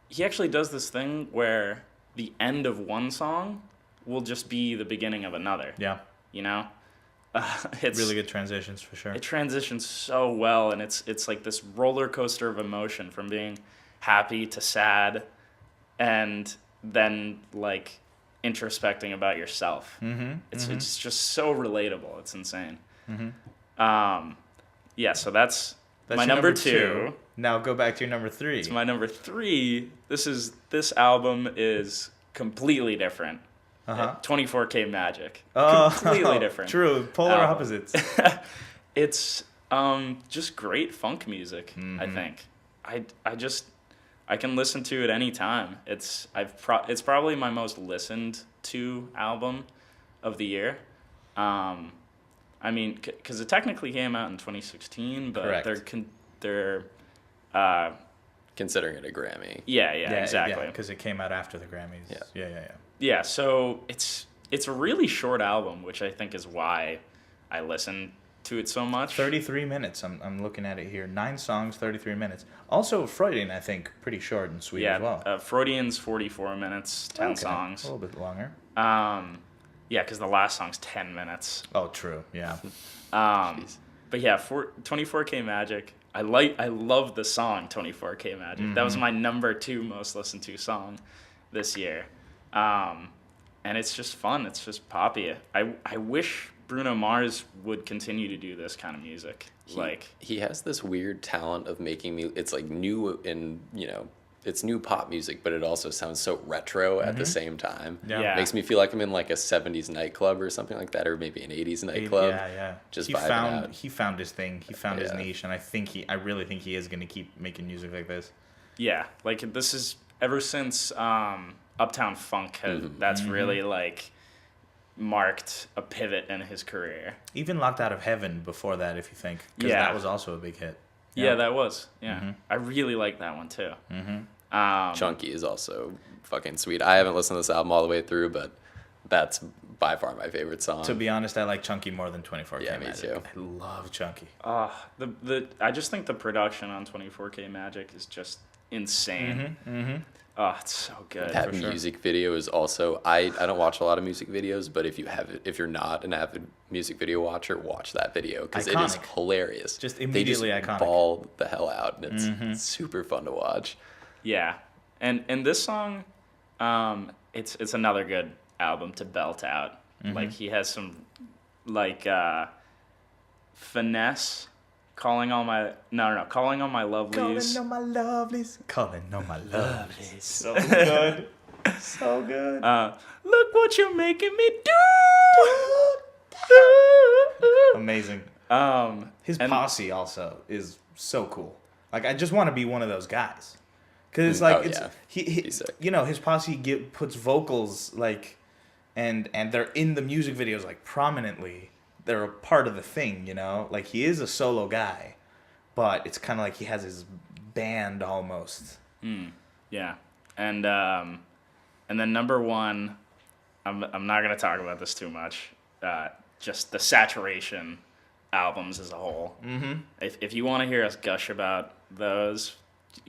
he actually does this thing where the end of one song will just be the beginning of another. Yeah. You know, it's Really good transitions for sure. It transitions so well, and it's like this roller coaster of emotion from being happy to sad, and then like introspecting about yourself. It's just so relatable. It's insane. Yeah, so that's my your number 2. Now go back to your number 3. It's my number 3. This album is completely different. 24K Magic. Completely different. True. Polar album. opposites. It's just great funk music, I think. I can listen to it anytime. It's probably my most listened to album of the year. I mean, because it technically came out in 2016, but Correct. they're Considering it a Grammy. yeah, exactly. Because it came out after the Grammys. Yeah. Yeah, so it's a really short album, which I think is why I listen to it so much. 33 minutes. I'm looking at it here. 9 songs, 33 minutes. Also, Freudian, I think, pretty short and sweet as well. Freudian's 44 minminutes, 10 Okay, songs. A little bit longer. Yeah, because the last song's 10 minutes. Oh, true. Yeah. But yeah, 24K Magic. I love the song 24K Magic. That was my number 2 most listened to song this year. And it's just fun. It's just poppy. I wish Bruno Mars would continue to do this kind of music. He has this weird talent of making me. It's like new and it's new pop music, but it also sounds so retro at the same time. Yeah. Makes me feel like I'm in like a 70s nightclub or something like that, or maybe an 80s nightclub. Yeah. Just he vibing found out. he found his thing. He found his Yeah. niche, and I really think he is going to keep making music like this. Yeah, like this is ever since Uptown Funk that's really like marked a pivot in his career. Even Locked Out of Heaven before that, if you think, because Yeah. that was also a big hit. Yeah, that was. Yeah, I really like that one too. Chunky is also fucking sweet. I haven't listened to this album all the way through, but that's by far my favorite song. To be honest, I like Chunky more than 24K Yeah, me Magic. too. I love Chunky. I just think the production on 24K Magic is just insane. Oh, it's so good. That for sure. music video is also. I don't watch a lot of music videos, but if you're not an avid music video watcher, watch that video because it is Iconic. hilarious. Just they immediately just iconic. ball the hell out, and it's super fun to watch. Yeah, and this song, it's another good album to belt out. Like he has some like finesse. Calling on my lovelies. Calling on my lovelies. Calling on my lovelies. So good. So good. Look what you're making me do. Amazing. His and- posse also is so cool. Like, I just want to be one of those guys. Because it's like, yeah. he He's sick. his posse puts vocals, like, and they're in the music videos, like, prominently. They're a part of the thing, Like, he is a solo guy, but it's kind of like he has his band almost. Yeah, and then number 1, I'm not gonna talk about this too much. Just the Saturation albums as a whole. If you want to hear us gush about those,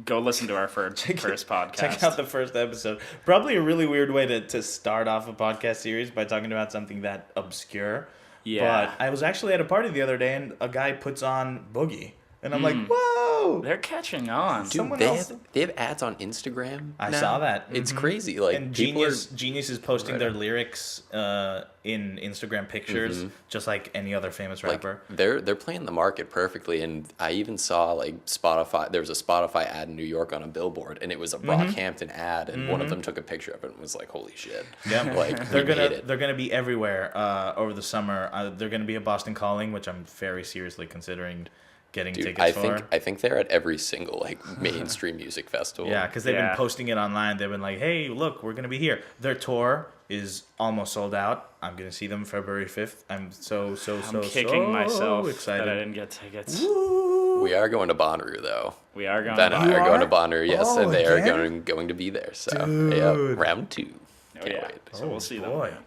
go listen to our first podcast. Check out the first episode. Probably a really weird way to start off a podcast series by talking about something that obscure. Yeah. But I was actually at a party the other day, and a guy puts on Boogie, And I'm like, whoa! They're catching on. Dude, Someone they else- have ads on Instagram. I now. saw that. It's Mhm. crazy. Like And people Genius is posting their lyrics in Instagram pictures, just like any other famous rapper. they're playing the market perfectly. And I even saw like Spotify. There was a Spotify ad in New York on a billboard, and it was a Brockhampton ad, and one of them took a picture of it and was like, "Holy shit!" Yeah, Like they're we made it. gonna be everywhere over the summer. They're gonna be at Boston Calling, which I'm very seriously considering getting Dude, tickets for. I think they're at every single like mainstream music festival. Yeah, because they've been Yeah. posting it online. They've been like, "Hey, look, we're gonna be here." Their tour is almost sold out. I'm gonna see them February 5th. I'm so kicking myself excited. that I didn't get tickets. We are going to Bonnaroo though. We are going. Ben and I You are going are? to Bonnaroo, yes, Oh, and they are again? going to be there. So Dude. yeah, round 2. Oh Can't yeah. wait. So we'll see boy. them.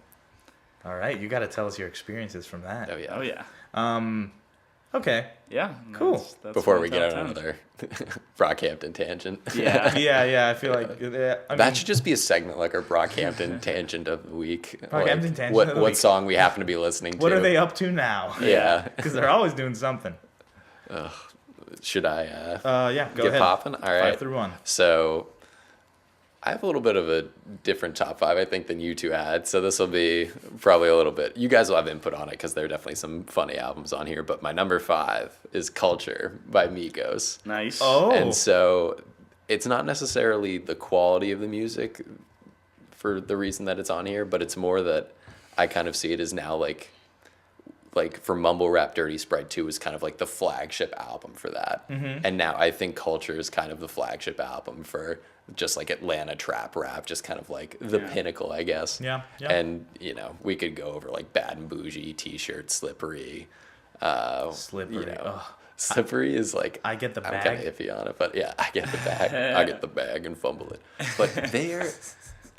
All right, you got to tell us your experiences from that. Oh yeah. Oh yeah. Okay. Yeah. Cool. That's Before my we top get 10. on another Brockhampton tangent. Yeah. Yeah. I feel like I That mean, should just be a segment, like our Brockhampton tangent of the week. Brockhampton Like, tangent what of the what week. song we happen to be listening to. what are they up to now? Yeah. Because they're always doing something. Should I Yeah. Go get ahead. popping? All right. 5 through 1. So I have a little bit of a different top 5, I think, than you two had. So this will be probably a little bit. You guys will have input on it because there are definitely some funny albums on here. But my number 5 is Culture by Migos. Nice. Oh. And so it's not necessarily the quality of the music for the reason that it's on here, but it's more that I kind of see it as now like for mumble rap, Dirty Sprite 2 is kind of like the flagship album for that. And now I think Culture is kind of the flagship album for just like Atlanta trap rap, just kind of like the pinnacle, I guess. Yeah. And, you know, we could go over like Bad and Bougie, T-shirt, Slippery. Slippery. You know, Ugh. Slippery is like, I get the I'm bag. kind of iffy on it, but yeah, I get the bag. I get the bag and fumble it. But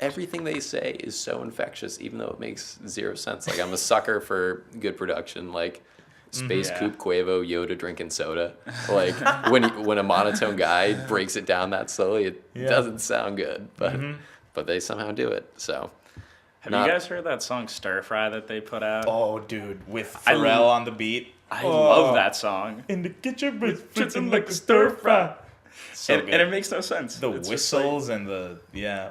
everything they say is so infectious, even though it makes zero sense. Like, I'm a sucker for good production, like Space Yeah. Coupe Quavo, Yoda drinking soda. Like, when a monotone guy breaks it down that slowly, it doesn't sound good, but they somehow do it. So, Have you guys heard that song Stir Fry that they put out? Oh, dude, with I Pharrell lo- on the beat. I love that song. In the kitchen, it's fritzing like a stir fry. So And good. it makes no sense. The It's just whistles and the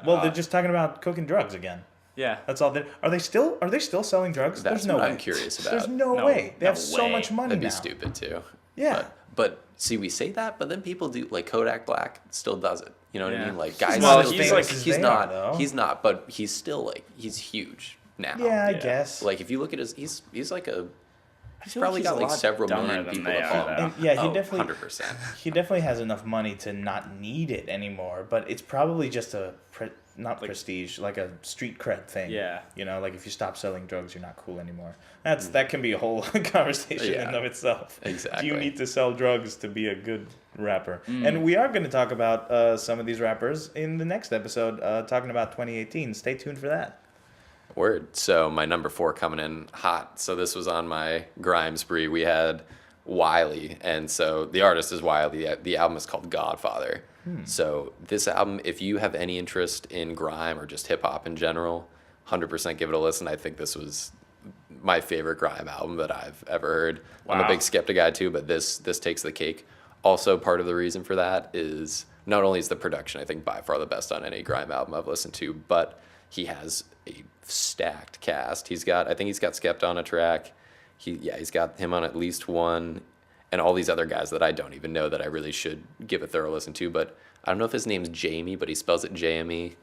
Well, they're just talking about cooking drugs again. yeah. That's all. Are they still selling drugs? That's There's no what way. I'm curious about. There's no No- way. They no have so way. much money That'd be now. stupid too. Yeah. But see, we say that, but then people do, like Kodak Black still does it. You know what I Yeah. mean? Like guys, not still as do it. famous as he's they not. are, though. He's not. But he's still like he's huge now. Yeah, I Yeah. guess. Like if you look at his, he's like a. He's feel like probably he's got a like lot several dumber million than people they that are, follow though. him. And, yeah, he definitely 100%. he definitely has enough money to not need it anymore. But it's probably just a not prestige, like a street cred thing. Yeah. You know, like if you stop selling drugs, you're not cool anymore. That can be a whole conversation in Yeah. and of itself. Exactly. Do you need to sell drugs to be a good rapper? And we are going to talk about some of these rappers in the next episode, talking about 2018. Stay tuned for that. Word. So my number 4 coming in hot. So this was on my grime spree. We had Wiley, and so the artist is Wiley. The album is called Godfather. So this album, if you have any interest in grime or just hip hop in general, 100% give it a listen. I think this was my favorite grime album that I've ever heard. I'm a Wow. big Skepta guy too, but this takes the cake. Also, part of the reason for that is not only is the production, I think, by far the best on any grime album I've listened to, but he has a stacked cast. I think he's got Skepta on a track. He's got him on at least one, and all these other guys that I don't even know that I really should give a thorough listen to. But I don't know if his name's Jamie, but he spells it JME.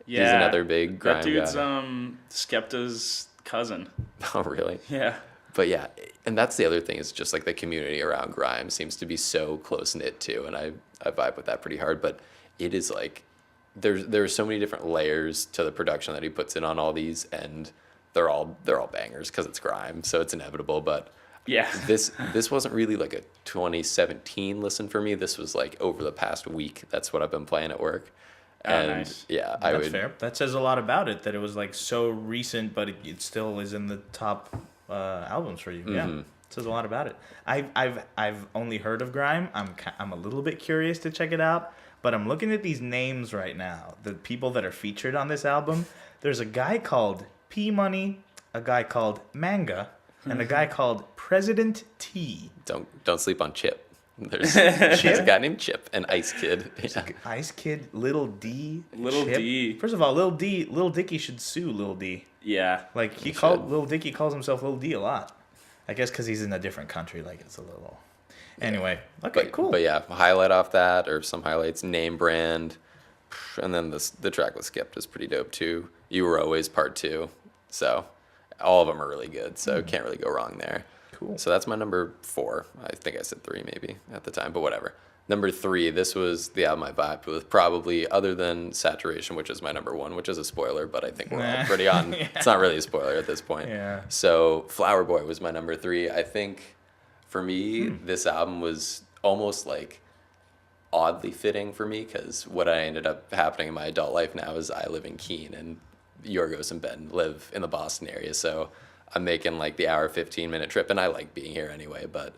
Yeah. He's another big grime That dude's guy. Skepta's cousin. Oh, really? Yeah. But yeah, and that's the other thing is just like the community around grime seems to be so close knit too, and I vibe with that pretty hard. But it is like there's so many different layers to the production that he puts in on all these, and they're all bangers because it's grime, so it's inevitable. But Yeah. this wasn't really like a 2017 listen for me. This was like over the past week. That's what I've been playing at work. Oh, And nice. yeah, I That's would. fair. That says a lot about it, that it was like so recent, but it still is in the top albums for you. Yeah, it says a lot about it. I've only heard of grime. I'm a little bit curious to check it out, but I'm looking at these names right now. The people that are featured on this album. There's a guy called P Money, a guy called Manga, and a guy called President T. Don't sleep on Chip. She's a guy named Chip and Ice Kid. Yeah. Ice Kid, Little D, Little Chip. D. First of all, Little Dicky should sue Little D. Yeah. Like He Little Dicky calls himself Little D a lot. I guess because he's in a different country. Like it's a little. Anyway, okay, But, cool. But yeah, highlight off that, or some highlights, Name Brand, and then the track with Skipped is pretty dope too. You Were Always Part 2. So all of them are really good, so can't really go wrong there. Cool. So that's my number 4. I think I said 3 maybe at the time, but whatever. Number 3, this was the album I vibed with, probably other than Saturation, which is my number 1, which is a spoiler, but I think we're all pretty on. Yeah. It's not really a spoiler at this point. Yeah. So Flower Boy was my number 3. I think for me, this album was almost like oddly fitting for me, because what I ended up happening in my adult life now is I live in Keene, and Yiorgos and Ben live in the Boston area, so I'm making like the hour 15-minute trip, and I like being here anyway, but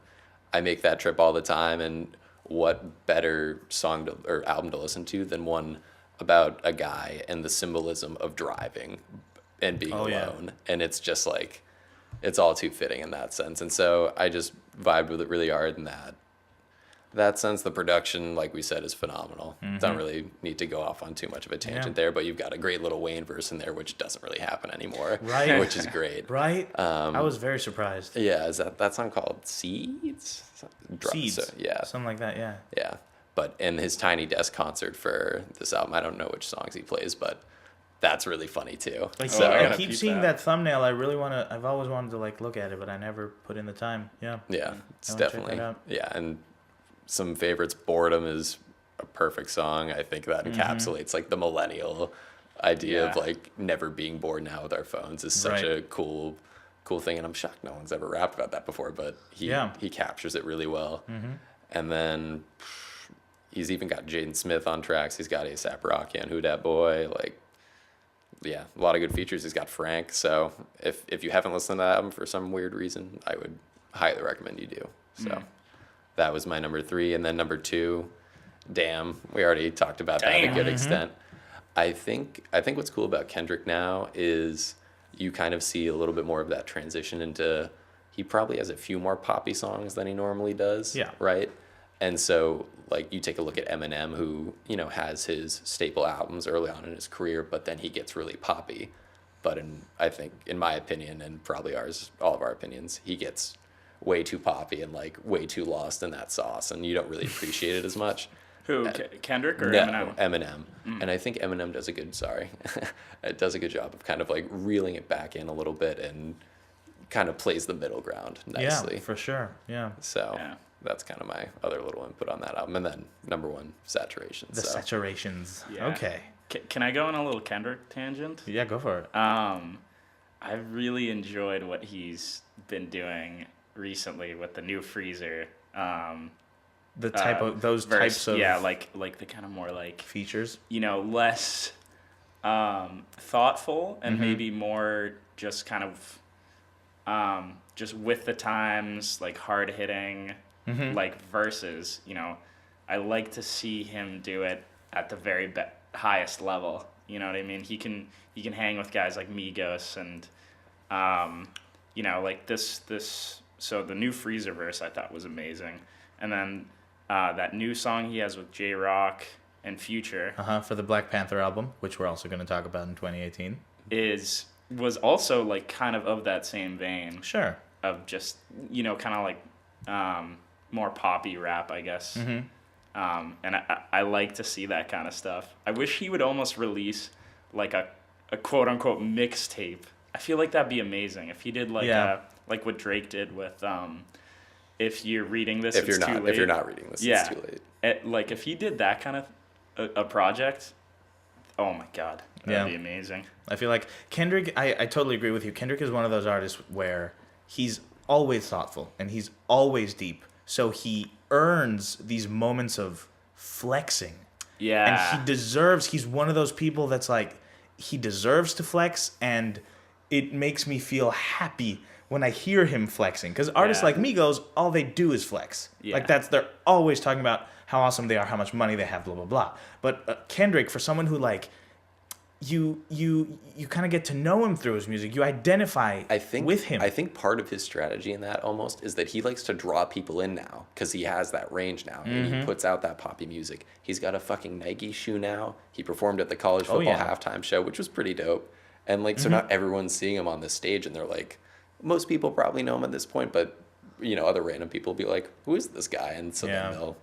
I make that trip all the time, and what better or album to listen to than one about a guy and the symbolism of driving and being alone. And it's just like, it's all too fitting in that sense. And so I just vibed with it really hard in that sense. The production, like we said, is phenomenal. Don't really need to go off on too much of a tangent there, but you've got a great little Wayne verse in there, which doesn't really happen anymore, Right. which is great. Right? I was very surprised. Yeah, is that song called Seeds? Seeds. So, yeah. Something like that, yeah. Yeah. But in his Tiny Desk concert for this album, I don't know which songs he plays, but that's really funny too. Like, So- I gotta keep peep seeing that. that thumbnail. I really want to. I've always wanted to like look at it, but I never put in the time. Yeah. Yeah, it's I wanna check definitely. that out. Yeah, and some favorites. Boredom is a perfect song. I think that encapsulates like the millennial idea of Yeah. like never being bored now with our phones is such Right. a cool thing, and I'm shocked no one's ever rapped about that before, but he captures it really well. And then he's even got Jaden Smith on tracks. He's got A$AP Rocky and Who Dat Boy. Like, yeah, a lot of good features. He's got Frank. So if you haven't listened to that album for some weird reason, I would highly recommend you do. So that was my number 3. And then number 2, Damn. We already talked about that to a good extent. I think what's cool about Kendrick now is you kind of see a little bit more of that transition into, he probably has a few more poppy songs than he normally does. Yeah. Right? And so, like, you take a look at Eminem, who, has his staple albums early on in his career, but then he gets really poppy. But I think, in my opinion, and probably all of our opinions, he gets way too poppy and, like, way too lost in that sauce, and you don't really appreciate it as much. Who? Kendrick or No, Eminem? Eminem. And I think Eminem does a good job of kind of, like, reeling it back in a little bit and kind of plays the middle ground nicely. Yeah, for sure. Yeah. So Yeah. that's kind of my other little input on that album. And then number 1, Saturation. The Saturations. Yeah. Okay. Can I go on a little Kendrick tangent? Yeah, go for it. I really enjoyed what he's been doing recently with the new Freezer. The type of those types of like the kind of more like features. less thoughtful and maybe more just kind of just with the times, like hard hitting like verses. I like to see him do it at the very highest level. You know what I mean? He can hang with guys like Migos and like this. So the new Freezer verse I thought was amazing, and then that new song he has with J-Rock and Future For the Black Panther album, which we're also going to talk about in 2018. was also like kind of that same vein Sure. of just kind of like more poppy rap, I guess. And I like to see that kind of stuff. I wish he would almost release like a quote unquote mixtape. I feel like that'd be amazing if he did like what Drake did with If You're Reading This, if It's Too Late. If you're not reading this, it's too late. Like if he did that kind of a project, oh my God, that'd be amazing. I feel like Kendrick, I totally agree with you. Kendrick is one of those artists where he's always thoughtful and he's always deep. So he earns these moments of flexing. Yeah. And he's one of those people that's like, he deserves to flex, and it makes me feel happy when I hear him flexing. Because artists like Migos, all they do is flex. Yeah. Like they're always talking about how awesome they are, how much money they have, blah, blah, blah. But Kendrick, for someone who like you kind of get to know him through his music. You identify with him. I think part of his strategy in that almost is that he likes to draw people in now because he has that range now and he puts out that poppy music. He's got a fucking Nike shoe now. He performed at the college football halftime show, which was pretty dope. And like, so not everyone's seeing him on the stage and they're like, most people probably know him at this point, but other random people will be like, who is this guy? And so then they'll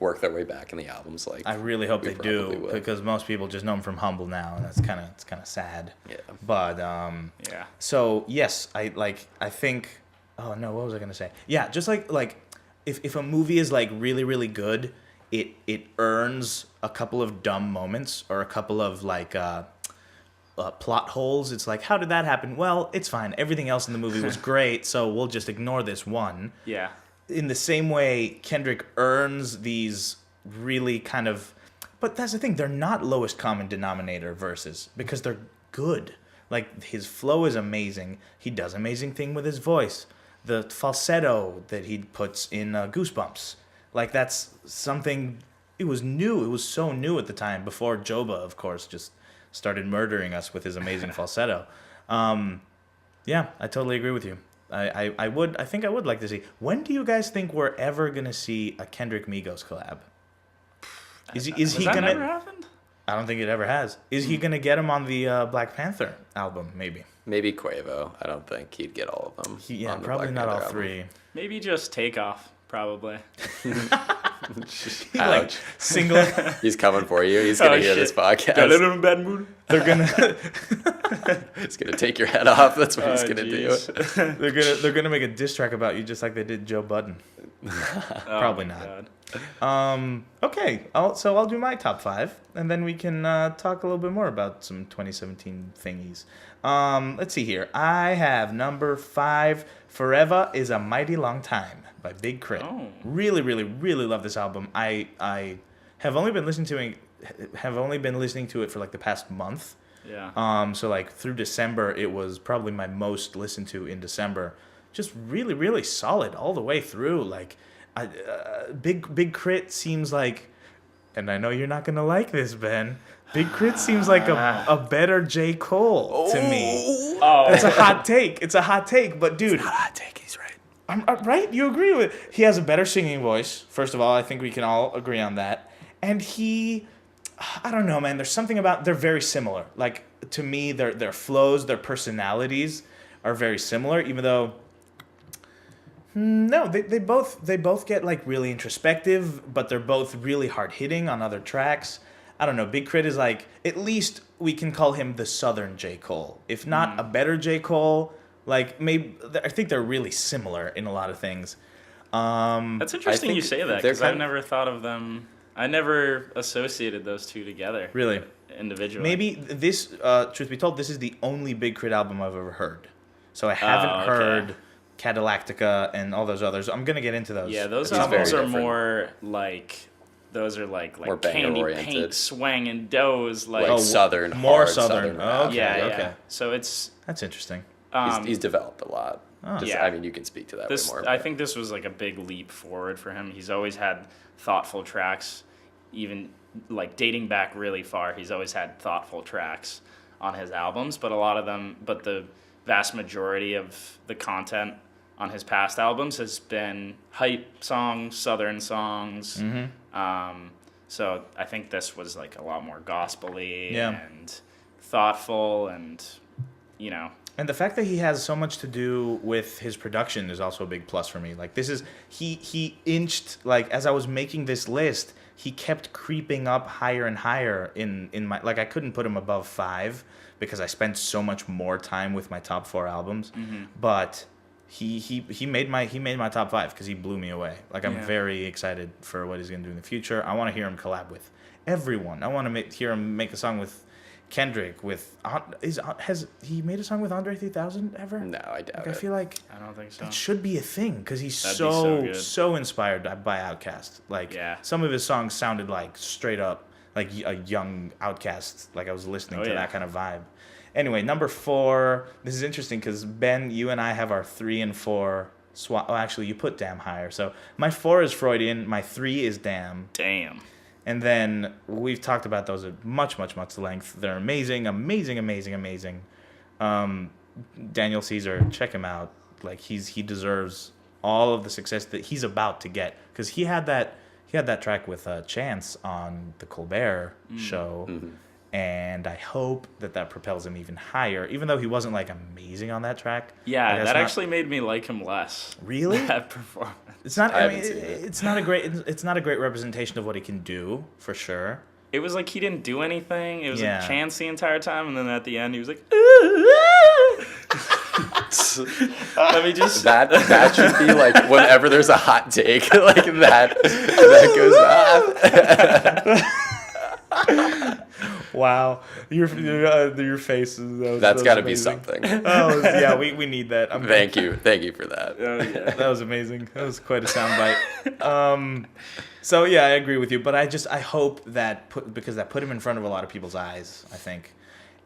work their way back in the albums. Like, I really hope they do because most people just know him from Humble now, and it's kind of sad. Yeah. But So yes, I think. Oh no, what was I gonna say? Yeah, just like if a movie is like really really good, it earns a couple of dumb moments or a couple of like. Plot holes. It's like, how did that happen? Well, it's fine. Everything else in the movie was great, so we'll just ignore this one. Yeah. In the same way, Kendrick earns these really kind of... But that's the thing. They're not lowest common denominator verses because they're good. Like, his flow is amazing. He does amazing thing with his voice. The falsetto that he puts in Goosebumps. Like, that's something... It was new. It was so new at the time before Joba, of course, just... started murdering us with his amazing falsetto. Yeah, I totally agree with you. I think I would like to see. When do you guys think we're ever gonna see a Kendrick Migos collab? Is he that gonna? Never happened? I don't think it ever has. Is he gonna get him on the Black Panther album? Maybe Quavo. I don't think he'd get all of them. Yeah, probably not all three. Maybe just Takeoff. Probably. Ouch. Single. He's coming for you. He's gonna hear this podcast. Got a little bad mood. They're gonna. He's gonna take your head off. That's what he's gonna do. They're gonna make a diss track about you, just like they did Joe Budden. Probably not. Okay. So I'll do my top 5, and then we can talk a little bit more about some 2017 thingies. Let's see here. I have number 5. Forever is a Mighty Long Time by Big Crit. Oh. Really, really, really love this album. I have only been listening to it for like the past month. Yeah. So like through December, it was probably my most listened to in December. Just really, really solid all the way through. Like, Big Crit seems like, and I know you're not gonna like this, Ben. Big Crit seems like a better J. Cole to me. Oh. It's a hot take. It's a hot take, but dude. It's not a hot take. He's right. I'm right? You agree with it? He has a better singing voice. First of all, I think we can all agree on that. And I don't know, man. There's something about, they're very similar. Like, to me, their flows, their personalities are very similar, even though, no, they both get like really introspective, but they're both really hard hitting on other tracks. I don't know. Big Crit is like, at least we can call him the Southern J. Cole. If not a better J. Cole, like maybe, I think they're really similar in a lot of things. That's interesting you say that, because I've never thought of them. I never associated those two together. Really? Individually. Maybe this, truth be told, this is the only Big Crit album I've ever heard. So I haven't heard Cadillactica and all those others. I'm going to get into those. Yeah, those albums are more like... Those are like candy paint swang and doze, like southern, more hard southern. rap. Okay. Yeah. So that's interesting. He's developed a lot. I mean, you can speak to that way more. I think this was like a big leap forward for him. He's always had thoughtful tracks, even like dating back really far. He's always had thoughtful tracks on his albums, but the vast majority of the content on his past albums has been hype songs, southern songs. Mm-hmm. So I think this was like a lot more gospel-y and thoughtful, and And the fact that he has so much to do with his production is also a big plus for me. Like, this is, he inched, like, as I was making this list, he kept creeping up higher and higher in my, like, I couldn't put him above 5 because I spent so much more time with my top 4 albums. Mm-hmm. But he made my top 5 because he blew me away. Like, I'm very excited for what he's gonna do in the future. I want to hear him collab with everyone. I want to hear him make a song with Kendrick. Has he made a song with Andre 3000 ever? No, I doubt it. I feel like I don't think so. It should be a thing because he's That'd be so inspired by Outkast. Like, some of his songs sounded like straight up like a young Outkast. Like, I was listening to that kind of vibe. Anyway, number 4. This is interesting because Ben, you and I have our 3 and 4 swap. Oh, actually, you put Damn higher. So my 4 is Freudian. My 3 is Damn. Damn. And then we've talked about those at much length. They're amazing. Daniel Caesar, check him out. Like he deserves all of the success that he's about to get, because he had that track with Chance on the Colbert show, and I hope that propels him even higher. Even though he wasn't like amazing on that track. Yeah, like, that actually made me like him less. Really? That performance. It's not. I I mean, haven't seen it. it's not a great representation of what he can do, for sure. It was like he didn't do anything. It was Yeah. like Chance the entire time, and then at the end he was like, let me just. That should be like whenever there's a hot take, like that goes off. Wow, your face is. That's got to be amazing. something. Oh yeah, we need that. Thank you for that. Oh, yeah. That was amazing. That was quite a soundbite. So yeah, I agree with you, but I hope that because that put him in front of a lot of people's eyes, I think,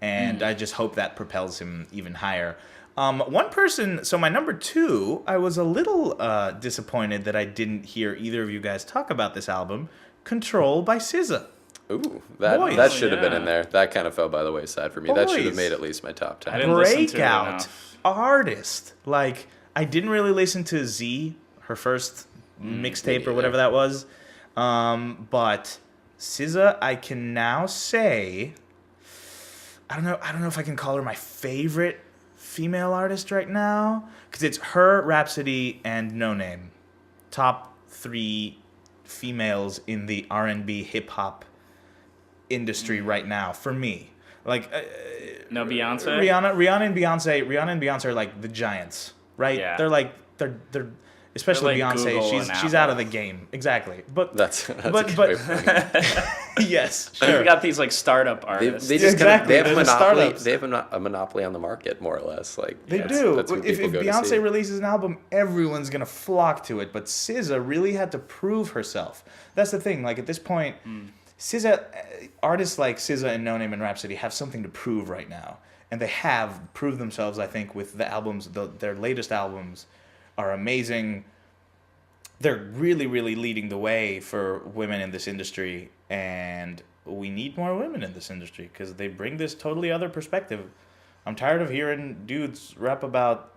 and I just hope that propels him even higher. One person, so my number 2, I was a little disappointed that I didn't hear either of you guys talk about this album, Control by SZA. Ooh, Boys. that should have been Yeah. in there. That kind of fell by the wayside for me. That should have Boys. made at least my top 10. I didn't listen to it Breakout enough. artist. Like, I didn't really listen to Z, her first mixtape or whatever that was. But SZA, I can now say, I don't know if I can call her my favorite female artist right now, because it's her, Rhapsody, and No Name. Top 3 females in the R&B hip hop industry right now for me. Like No Beyonce? Rihanna and Beyonce are like the giants, right? Yeah. They're especially They're like Beyonce. Google and She's out of the Apple. game, exactly. But That's but a good way of putting it. yes, We sure. got these like startup artists. They just Exactly, they have a they're the monopoly. startups. They have a monopoly on the market, more or less. Like They that's- do. That's what If people go to see. Beyonce releases an album, everyone's gonna flock to it. But SZA really had to prove herself. That's the thing. Like at this point, SZA, artists like SZA and No Name and Rhapsody have something to prove right now, and they have proved themselves. I think with the albums, their latest albums are amazing. They're really leading the way for women in this industry, and we need more women in this industry because they bring this totally other perspective. I'm tired of hearing dudes rap about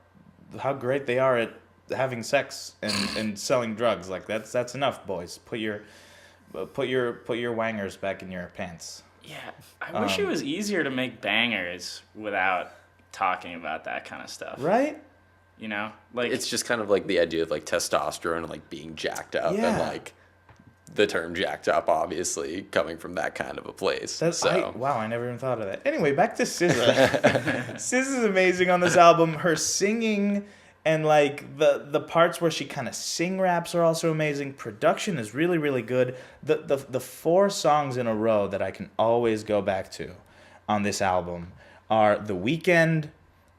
how great they are at having sex and selling drugs. Like that's enough, boys. Put your wangers back in your pants. Yeah, I wish it was easier to make bangers without talking about that kind of stuff. Right? You know, like It's just kind of like the idea of like testosterone and like being jacked up Yeah. and like the term jacked up obviously coming from that kind of a place. Wow, I never even thought of that. Anyway, back to SZA. SZA's amazing on this album. Her singing and like the parts where she kind of sing raps are also amazing. Production is really good. The 4 songs in a row that I can always go back to on this album are The Weeknd,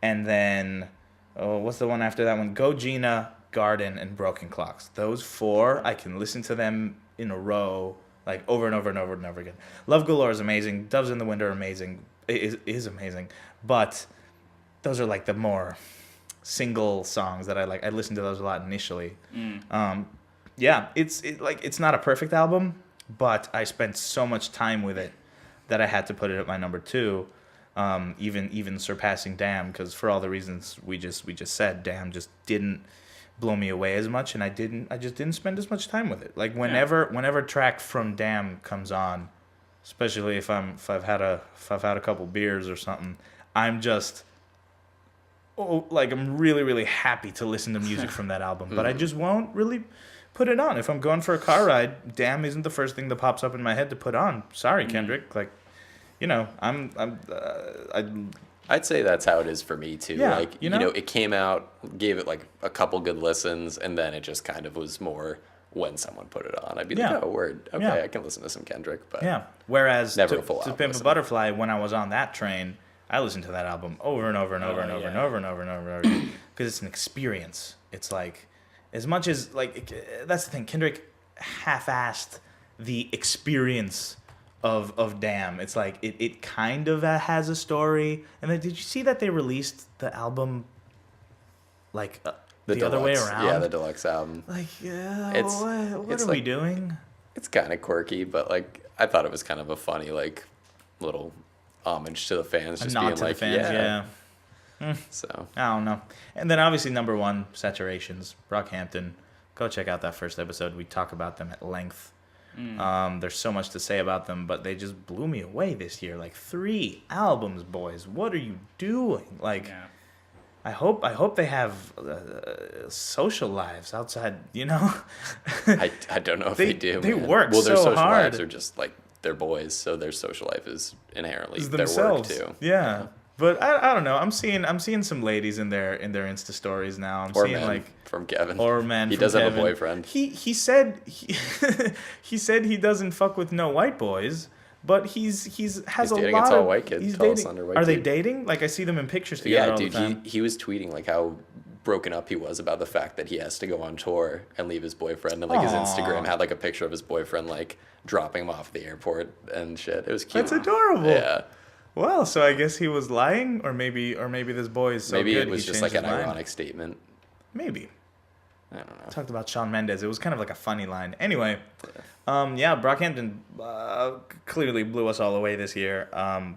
and then what's the one after that one? Go Gina, Garden, and Broken Clocks. Those 4, I can listen to them in a row, like over and over and over and over again. Love Galore is amazing. Doves in the Wind are amazing. It is amazing. But those are like the more single songs that I like. I listened to those a lot initially. Yeah, it's not a perfect album, but I spent so much time with it that I had to put it at my number 2. Even surpassing Damn, because for all the reasons we just said, Damn just didn't blow me away as much, and I just didn't spend as much time with it. Like whenever track from Damn comes on, especially if I've had a couple beers or something, I'm just I'm really happy to listen to music from that album, but I just won't really put it on. If I'm going for a car ride, Damn isn't the first thing that pops up in my head to put on. Sorry, Kendrick. Like, you know, I'd say that's how it is for me too. Yeah, like you know? it came out, gave it like a couple good listens, and then it just kind of was more when someone put it on. I'd be Yeah. like, oh, word, okay, Yeah. I can listen to some Kendrick, but Yeah. Whereas Never to, a full to album Pimp a listen. Butterfly, when I was on that train, I listened to that album over and over and over and over and over and over and over because it's an experience. It's like, as much as like that's the thing, Kendrick half-assed the experience of Damn. It's like it kind of has a story. And then did you see that they released the album like the other way deluxe- around? Yeah, the deluxe album. Like, yeah, It's- what it's are we like- doing? It's kind of quirky, but like I thought it was kind of a funny like little homage to the fans, A just nod being to like, the fans, yeah. So I don't know. And then obviously number one, Saturations, Brockhampton. Go check out that first episode. We talk about them at length. There's so much to say about them, but they just blew me away this year. Like 3 albums, boys. What are you doing? Like, Yeah. I hope they have social lives outside. You know, I don't know if they do. They man. work well, their so social hard. lives are just like they're boys, so their social life is inherently Is their themselves. work too. Yeah. But I don't know. I'm seeing some ladies in their Insta stories now. I'm Or seeing men like from Kevin. or men. He from does have a Kevin. boyfriend. He said he said he doesn't fuck with no white boys, but he's has a dating lot a tall of white kid, He's tall dating. slender white Are they dude. dating? Like I see them in pictures together Yeah, all dude, the time. he was tweeting like how broken up he was about the fact that he has to go on tour and leave his boyfriend, and like his Aw. Instagram had like a picture of his boyfriend like dropping him off at the airport and shit. It was cute. That's adorable. Yeah, Well, so I guess he was lying, or maybe this boy is so maybe good it was he just changed like an his mind. ironic statement. Maybe. I don't know. Talked about Shawn Mendes. It was kind of like a funny line. Anyway, Brockhampton clearly blew us all away this year.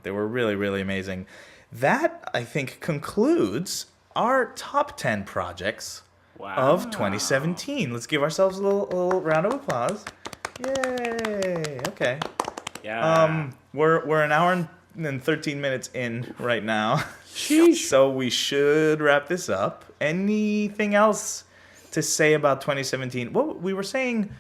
They were really, really amazing. That, I think, concludes our top 10 projects Wow. of 2017. Let's give ourselves a little round of applause. Yay! Okay. Yeah. We're an hour and 13 minutes in right now. So we should wrap this up. Anything else to say about 2017? Well, we were saying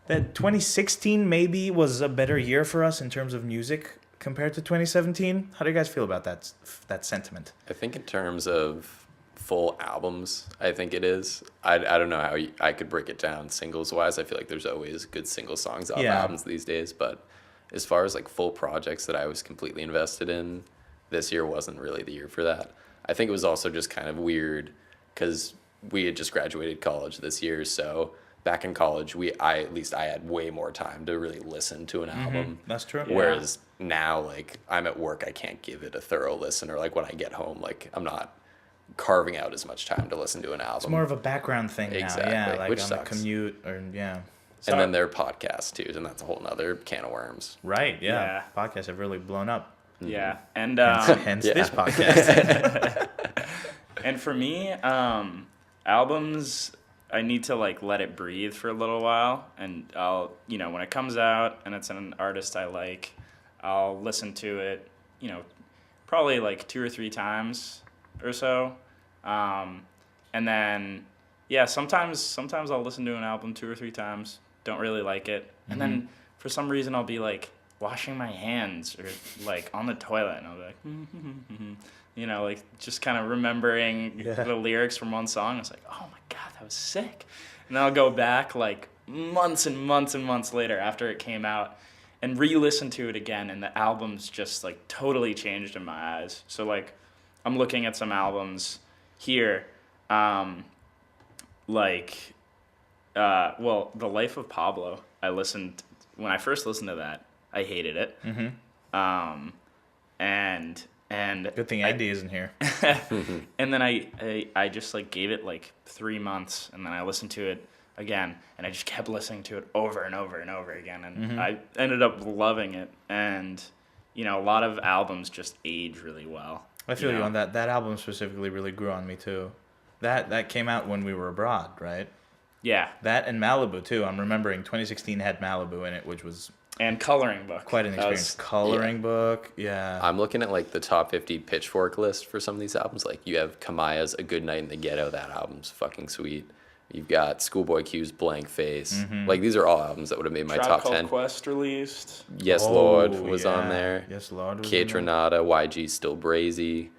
that 2016 maybe was a better year for us in terms of music compared to 2017. How do you guys feel about that sentiment? I think in terms of full albums, I think it is. I don't know how I could break it down singles wise. I feel like there's always good single songs off Yeah. albums these days, but as far as like full projects that I was completely invested in, this year wasn't really the year for that. I think it was also just kind of weird because we had just graduated college this year, so back in college I had way more time to really listen to an album. That's true. Yeah. Whereas now, like, I'm at work, I can't give it a thorough listen, or like when I get home, like I'm not carving out as much time to listen to an album. It's more of a background thing now. Exactly, Yeah, like which on sucks. the commute or yeah. And then there are podcasts too, and that's a whole nother can of worms. Right, yeah. Yeah. Podcasts have really blown up. Yeah. And Hence Yeah. this podcast. and for me, albums, I need to like let it breathe for a little while, and I'll, when it comes out and it's an artist I like, I'll listen to it, probably like 2 or 3 times or so. And then sometimes I'll listen to an album 2 or 3 times, don't really like it. And then for some reason I'll be like washing my hands or like on the toilet and I'll be like, like just kind of remembering the lyrics from one song. It's like, oh my God, that was sick. And then I'll go back like months and months and months later after it came out and re-listen to it again. And the album's just like totally changed in my eyes. So like I'm looking at some albums here, The Life of Pablo. When I first listened to that, I hated it. And Good thing Andy isn't here. and then I just like gave it like 3 months, and then I listened to it again, and I just kept listening to it over and over and over again, and I ended up loving it. And a lot of albums just age really well. I feel you know? on that. That album specifically really grew on me too. That came out when we were abroad, right? Yeah, That and Malibu too. I'm remembering 2016 had Malibu in it, which was and Coloring Book. quite an That experience. Coloring book, yeah. I'm looking at like the top 50 Pitchfork list for some of these albums. Like you have Kamaya's A Good Night in the Ghetto. That album's fucking sweet. You've got Schoolboy Q's Blank Face. Like these are all albums that would have made my Tribe top Called 10. Quest released. Yes, Oh, Lord was on yeah. there. Yes, Lord was Kate in there. Renata, YG Still Brazy,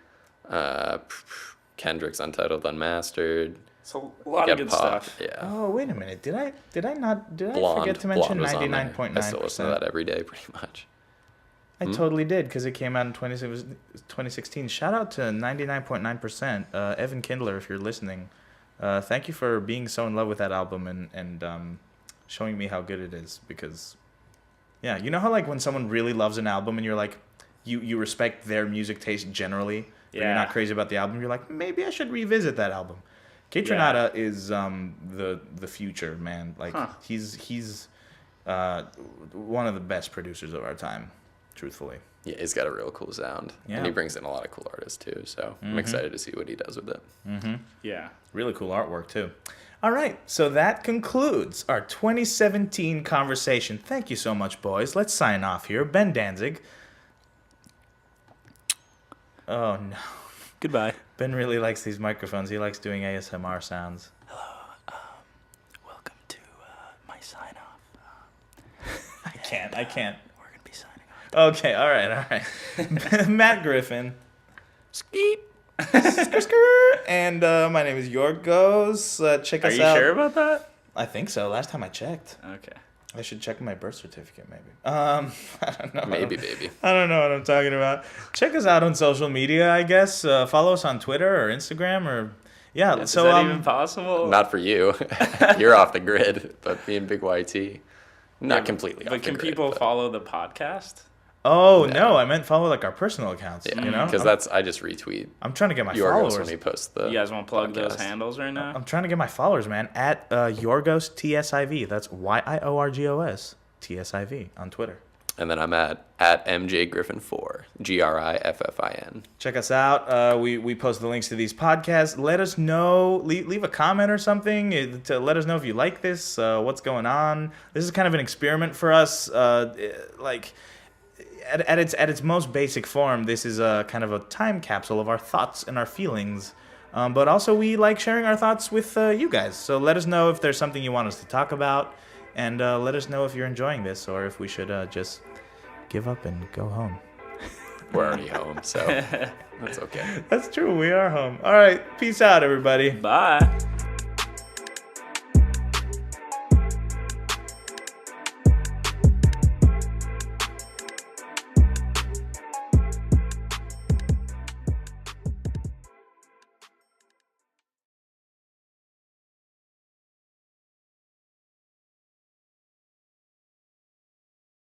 Kendrick's Untitled Unmastered. It's a lot of Get good Pop, stuff. Yeah. Oh, wait a minute. Did I Blonde. forget to mention Blonde was on there. I still listen to 99.9%? that every day, pretty much. I totally did because it came out in 2016. Shout out to 99.9%. Evan Kindler, if you're listening, thank you for being so in love with that album and showing me how good it is. Because, yeah, you know how like when someone really loves an album and you're like, you respect their music taste generally, but you're not Yeah. crazy about the album. You're like, maybe I should revisit that album. Kate Yeah. Renata is the future, man. Like he's One of the best producers of our time, truthfully. Yeah, he's got a real cool sound. Yeah. And he brings in a lot of cool artists too. So I'm excited to see what he does with it. Yeah. Really cool artwork, too. All right, so that concludes our 2017 conversation. Thank you so much, boys. Let's sign off here. Ben Danzig. Oh, no. Goodbye. Ben really likes these microphones. He likes doing ASMR sounds. Welcome to my sign off. I can't. We're going to be signing off. Okay, all right. Matt Griffin. Skeet. And my name is Yiorgos. Check Are us you out. sure about that? I think so. Last time I checked. Okay. I should check my birth certificate, maybe. I don't know. Maybe, baby. I don't know what I'm talking about. Check us out on social media, I guess. Follow us on Twitter or Instagram or yeah. Is so that even possible? Not for you. You're off the grid, but me and Big YT, not completely off the But can grid. people follow the podcast? Oh No. no, I meant follow like our personal accounts. Yeah, You know, because I just retweet I'm trying to get my Yiorgos followers. when he posts the. You guys want to plug those podcast. handles right now? I'm trying to get my followers, man. At Yiorgos TSIV. That's Yiorgos TSIV on Twitter. And then I'm at MJ Griffin 4 GRIFFIN. Check us out. We post the links to these podcasts. Let us know. Leave a comment or something to let us know if you like this. What's going on? This is kind of an experiment for us. Like at its most basic form, this is a kind of a time capsule of our thoughts and our feelings. But also we like sharing our thoughts with you guys. So let us know if there's something you want us to talk about, and let us know if you're enjoying this or if we should just give up and go home. We're already home, so that's okay. That's true. We are home. All right. Peace out, everybody. Bye.